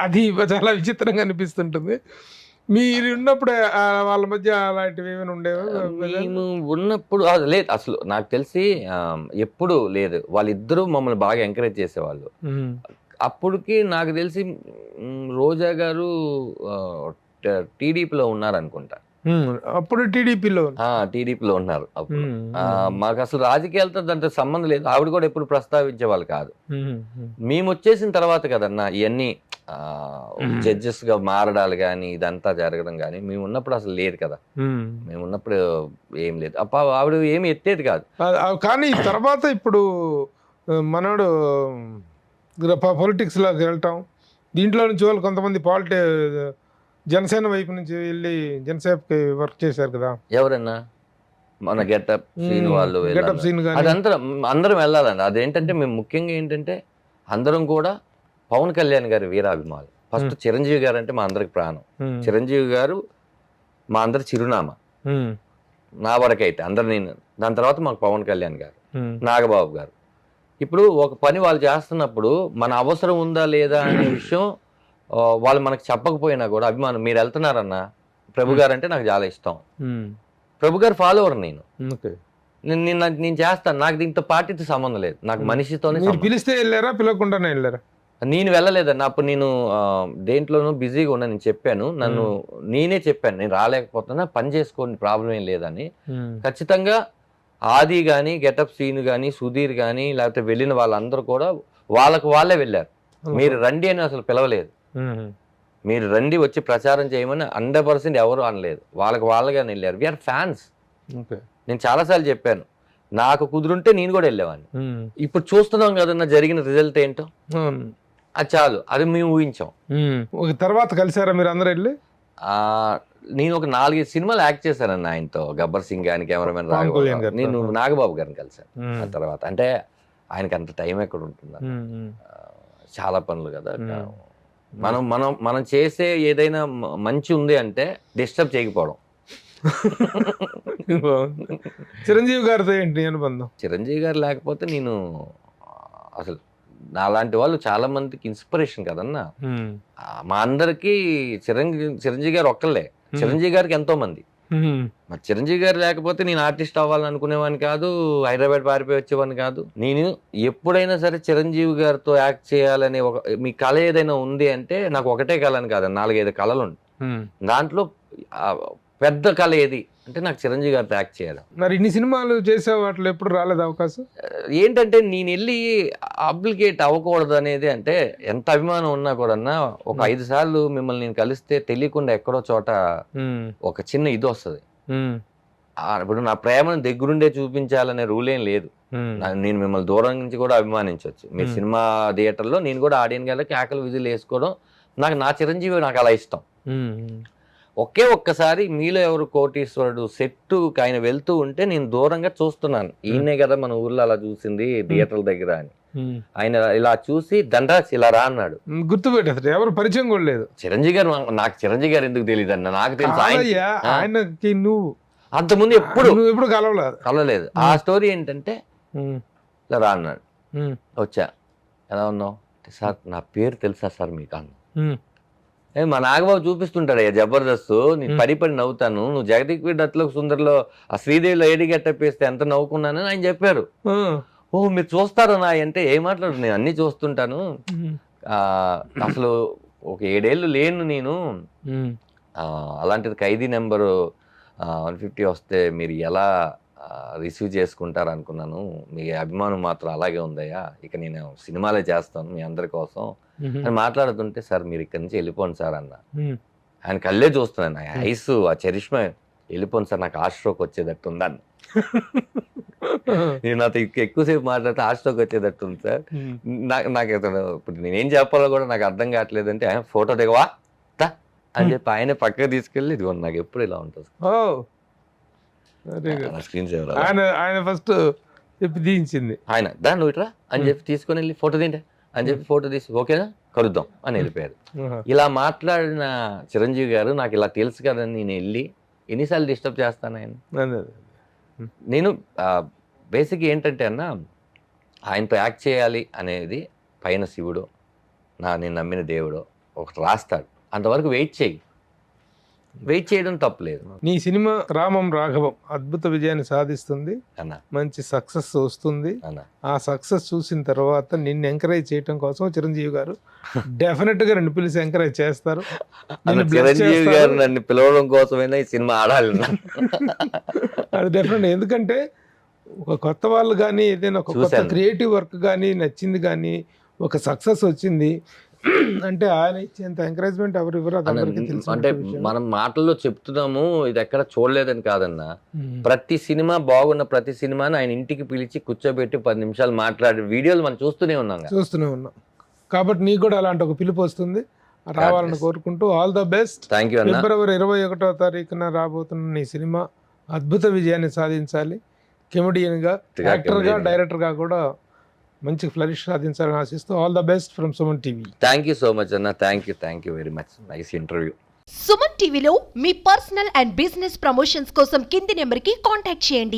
B: అది చాలా విచిత్రంగా అనిపిస్తుంటుంది. మీరు ఉన్నప్పుడు వాళ్ళ మధ్య అలాంటివి ఏమైనా ఉండేవా?
C: మేము ఉన్నప్పుడు లేదు అసలు, నాకు తెలిసి ఎప్పుడు లేదు. వాళ్ళిద్దరూ మమ్మల్ని బాగా ఎంకరేజ్ చేసేవాళ్ళు. అప్పటికి నాకు తెలిసి రోజా గారు టీడీపీలో ఉన్నారు అనుకుంటా.
B: అప్పుడు టీడీపీలో
C: ఉన్నారు అప్పుడు. మాకు అసలు రాజకీయాలతో దాంతో సంబంధం లేదు. ఆవిడ కూడా ఎప్పుడు ప్రస్తావించే వాళ్ళు కాదు. మేము వచ్చేసిన తర్వాత కదన్నా ఇవన్నీ జడ్జెస్ గా మారడాలు కానీ ఇదంతా జరగడం కానీ. మేము ఉన్నప్పుడు అసలు లేదు కదా, మేము ఉన్నప్పుడు ఏం లేదు. ఆవిడ ఏమి ఎత్తేది కాదు.
B: కానీ తర్వాత ఇప్పుడు మనోడు పొలిటిక్స్ లోకి వెళ్ళటం, దీంట్లో నుంచి వాళ్ళు కొంతమంది జనసేన వైపు నుంచి వెళ్ళి జనసేనకి వర్క్ చేశారు కదా.
C: ఎవరన్నా మన గెటప్ సీన్ వాళ్ళు అదంతా అందరం వెళ్ళాలండి. అదేంటంటే మేము ముఖ్యంగా ఏంటంటే అందరం కూడా పవన్ కళ్యాణ్ గారి వీరాభిమానులు. ఫస్ట్ చిరంజీవి గారు అంటే మా అందరికి ప్రాణం. చిరంజీవి గారు మా అందరి చిరునామా, నా వరకైతే అందరు. నేను దాని తర్వాత మాకు పవన్ కళ్యాణ్ గారు, నాగబాబు గారు. ఇప్పుడు ఒక పని వాళ్ళు చేస్తున్నప్పుడు మన అవసరం ఉందా లేదా అనే విషయం వాళ్ళు మనకు చెప్పకపోయినా కూడా అభిమానం. మీరు వెళ్తున్నారన్న, ప్రభు గారు అంటే నాకు చాలా ఇష్టం, ప్రభు గారు ఫాలోవర్ నేను చేస్తాను. నాకు దీంతో పార్టీతో సంబంధం లేదు, నాకు మనిషితోనే.
B: పిలిస్తే వెళ్ళారా, పిలవకుండానే వెళ్ళారా?
C: నేను వెళ్ళలేదన్న. అప్పుడు నేను దేంట్లోనూ బిజీగా ఉన్నా. నేను చెప్పాను, నేనే చెప్పాను నేను రాలేకపోతున్నా, పని చేసుకోండి, ప్రాబ్లం ఏం లేదని. ఖచ్చితంగా ఆది కానీ, గెటప్ సీన్ కానీ, సుధీర్ కానీ, లేకపోతే వెళ్ళిన వాళ్ళందరూ కూడా వాళ్ళే వెళ్ళారు. మీరు రండి అని అసలు పిలవలేదు. మీరు రండి వచ్చి ప్రచారం చేయమని 100% ఎవరు అనలేదు. వాళ్ళగానే వెళ్ళారు. We are fans. నేను చాలాసార్లు చెప్పాను, నాకు కుదురుంటే నేను కూడా వెళ్ళేవాడిని. ఇప్పుడు చూస్తున్నాం కదన్నా జరిగిన రిజల్ట్ ఏంటో, అది చాలు. అది మేము ఊహించాం.
B: తర్వాత కలిసారా మీరు అందరూ వెళ్ళి?
C: నేను ఒక 4-5 సినిమాలు యాక్ట్ చేశానన్న ఆయనతో. గబ్బర్ సింగ్ కానీ, కెమెరామెన్ రాఘవ, నేను నాగబాబు గారిని కలిశాను. ఆ తర్వాత అంటే ఆయనకి అంత టైం ఎక్కడ ఉంటుంది, చాలా పనులు కదా. మనం మనం మనం చేసే ఏదైనా మంచి ఉంది అంటే డిస్టర్బ్ చేయకపోవడం.
B: బాగుంది. చిరంజీవి గారితో ఏంటి అనుబంధం?
C: చిరంజీవి గారు లేకపోతే నేను అసలు నాలాంటి వాళ్ళు చాలా మందికి ఇన్స్పిరేషన్ కదన్నా. మా అందరికీ చిరంజీవి గారు ఒక్కళ్ళే, చిరంజీవి గారికి ఎంతో మంది. మరి చిరంజీవి గారు లేకపోతే నేను ఆర్టిస్ట్ అవ్వాలని అనుకునేవాడిని కాదు, హైదరాబాద్ పారిపోయి వచ్చేవాడిని కాదు. నేను ఎప్పుడైనా సరే చిరంజీవి గారితో యాక్ట్ చేయాలనే మీ కళ ఏదైనా ఉంది అంటే నాకు ఒకటే కళ అని కాదు, 4-5 కళలు ఉంటాయి. దాంట్లో పెద్ద కళ ఏది అంటే నాకు చిరంజీవి గారితో యాక్ట్ చేయాలి.
B: మరి ఇన్ని సినిమాలు చేసే వాటిలో ఎప్పుడు రాలేదు అవకాశం?
C: ఏంటంటే నేను వెళ్ళి అప్లికేట్ అవ్వకూడదు అనేది, అంటే ఎంత అభిమానం ఉన్నా కూడా ఒక 5 సార్లు మిమ్మల్ని నేను కలిస్తే తెలియకుండా ఎక్కడో చోట ఒక చిన్న ఇది వస్తుంది. ఇప్పుడు నా ప్రేమను దగ్గరుండే చూపించాలనే రూల్ ఏం లేదు. నేను మిమ్మల్ని దూరం నుంచి కూడా అభిమానించవచ్చు. మీ సినిమా థియేటర్లో నేను కూడా ఆడియన్ గారికి కేకలు విజిల్ వేసుకోవడం నా చిరంజీవి నాకు అలా ఇష్టం. ఒక్కసారి మీలో ఎవరు కోటీశ్వరుడు సెట్టు ఆయన వెళ్తూ ఉంటే నేను దూరంగా చూస్తున్నాను, ఈయనే కదా మన ఊర్లో అలా చూసింది థియేటర్ల దగ్గర అని. ఆయన ఇలా చూసి దండాస్ ఇలా రా అన్నాడు.
B: గుర్తుపెట్టేది ఎవరు పరిచయం కూడా లేదు.
C: చిరంజీవి గారు నాకు చిరంజీవి గారు ఎందుకు తెలియదు అన్న, నాకు తెలుసు
B: ఆయనకి నువ్వు
C: అంతకుముందు
B: ఎప్పుడు కలవలేదు.
C: ఆ స్టోరీ ఏంటంటే ఇలా రా అన్నాడు. వచ్చా, ఎలా ఉన్నావు సార్, నా పేరు తెలుసా సార్ మీకు అన్న. మా నాగబాబు చూపిస్తుంటాడు అయ్యా జబర్దస్త్, నేను పడి నవ్వుతాను, నువ్వు జగదీక్ వీడ్ అట్ల సుందర్లో ఆ శ్రీదేవిలో ఏడి గెట్టప్పేస్తే ఎంత నవ్వుకున్నానని ఆయన చెప్పారు. ఓ మీరు చూస్తారా నా అంటే ఏం మాట్లాడు, నేను అన్ని చూస్తుంటాను, అసలు ఒక 7 ఏళ్ళు లేను నేను, అలాంటిది ఖైదీ నెంబరు 150 వస్తే మీరు ఎలా రిసీవ్ చేసుకుంటారు అనుకున్నాను, మీ అభిమానం మాత్రం అలాగే ఉందయ్యా, ఇక నేను సినిమాలే చేస్తాను మీ అందరి కోసం అని మాట్లాడుతుంటే, సార్ మీరు ఇక్కడి నుంచి వెళ్ళిపోండి సార్ అన్న. ఆయన కళ్ళే చూస్తున్నాను, ఐస్ ఆ చరిష్మా, వెళ్ళిపోండి సార్ నాకు హార్ట్ స్ట్రోక్ వచ్చేటట్టు ఉందని. నేను నాతో ఎక్కువసేపు మాట్లాడితే హార్ట్ స్ట్రోక్ వచ్చేటట్టు ఉంది సార్, నాకు ఇప్పుడు నేనేం చెప్పాలో కూడా నాకు అర్థం కావట్లేదు అంటే, ఫోటో దిగవా అని చెప్పి ఆయన పక్కకు తీసుకెళ్ళి ఇదిగో నాకు ఎప్పుడు ఇలా ఉంటుంది స్క్రీన్ సేవర్.
B: ఆయన ఫస్ట్ చెప్పి దించింది,
C: ఆయన దాన్ని నువ్వు ఇట్రా అని చెప్పి తీసుకొని వెళ్ళి ఫోటో తింటే అని చెప్పి ఫోటో తీసి ఓకేనా కలుద్దాం అని వెళ్ళిపోయారు. ఇలా మాట్లాడిన చిరంజీవి గారు నాకు ఇలా తెలుసు కదని నేను వెళ్ళి ఎన్నిసార్లు డిస్టర్బ్ చేస్తాను ఆయన. నేను బేసిక్ ఏంటంటే అన్న, ఆయనతో యాక్ట్ చేయాలి అనేది పైన శివుడు నేను నమ్మిన దేవుడు ఒకటి రాస్తాడు, అంతవరకు వెయిట్ చేయడం తప్పలేదు.
B: నీ సినిమా రామం రాఘవం అద్భుత విజయాన్ని సాధిస్తుంది
C: అన్న,
B: మంచి సక్సెస్ వస్తుంది
C: అన్న.
B: ఆ సక్సెస్ చూసిన తర్వాత నిన్ను ఎంకరేజ్ చేయడం కోసం చిరంజీవి గారు డెఫినెట్ గా నిన్ను పిలిచి ఎంకరేజ్ చేస్తారు.
C: చిరంజీవి గారు నన్ను పిలవడం కోసమైనా ఈ సినిమా ఆడాలి.
B: అది డెఫినెట్, ఎందుకంటే ఒక కొత్త వాళ్ళు కానీ ఏదైనా ఒక కొత్త క్రియేటివ్ వర్క్ కానీ నచ్చింది కానీ ఒక సక్సెస్ వచ్చింది అంటే ఆయన ఇచ్చేంత ఎంకరేజ్మెంట్ ఎవరు ఇవ్వరు.
C: అంటే మనం మాటల్లో చెప్తున్నాము, ఇది ఎక్కడ చూడలేదని కాదన్నా, ప్రతి సినిమా బాగున్న ప్రతి సినిమాని ఆయన ఇంటికి పిలిచి కూర్చోబెట్టి 10 నిమిషాలు మాట్లాడే వీడియోలు మనం చూస్తూనే ఉన్నాం.
B: కాబట్టి నీకు కూడా అలాంటి ఒక పిలుపు వస్తుంది, రావాలని కోరుకుంటూ all the best.
C: Thank you అన్న.
B: ఫిబ్రవరి 21వ తారీఖున రాబోతున్న నీ సినిమా అద్భుత విజయాన్ని సాధించాలి. కెమెడియన్ గా, యాక్టర్ గా, డైరెక్టర్ గా కూడా మంచి ఫ్లరిష్ సాధించాలని ఆశిస్తూ all the best from Suman TV.
C: Thank you so much అన్న, thank you very much, nice interview.
F: Suman టీవీలో మీ పర్సనల్ అండ్ బిజినెస్ ప్రమోషన్స్ కోసం కింది నెంబర్కి కాంటాక్ట్ చేయండి.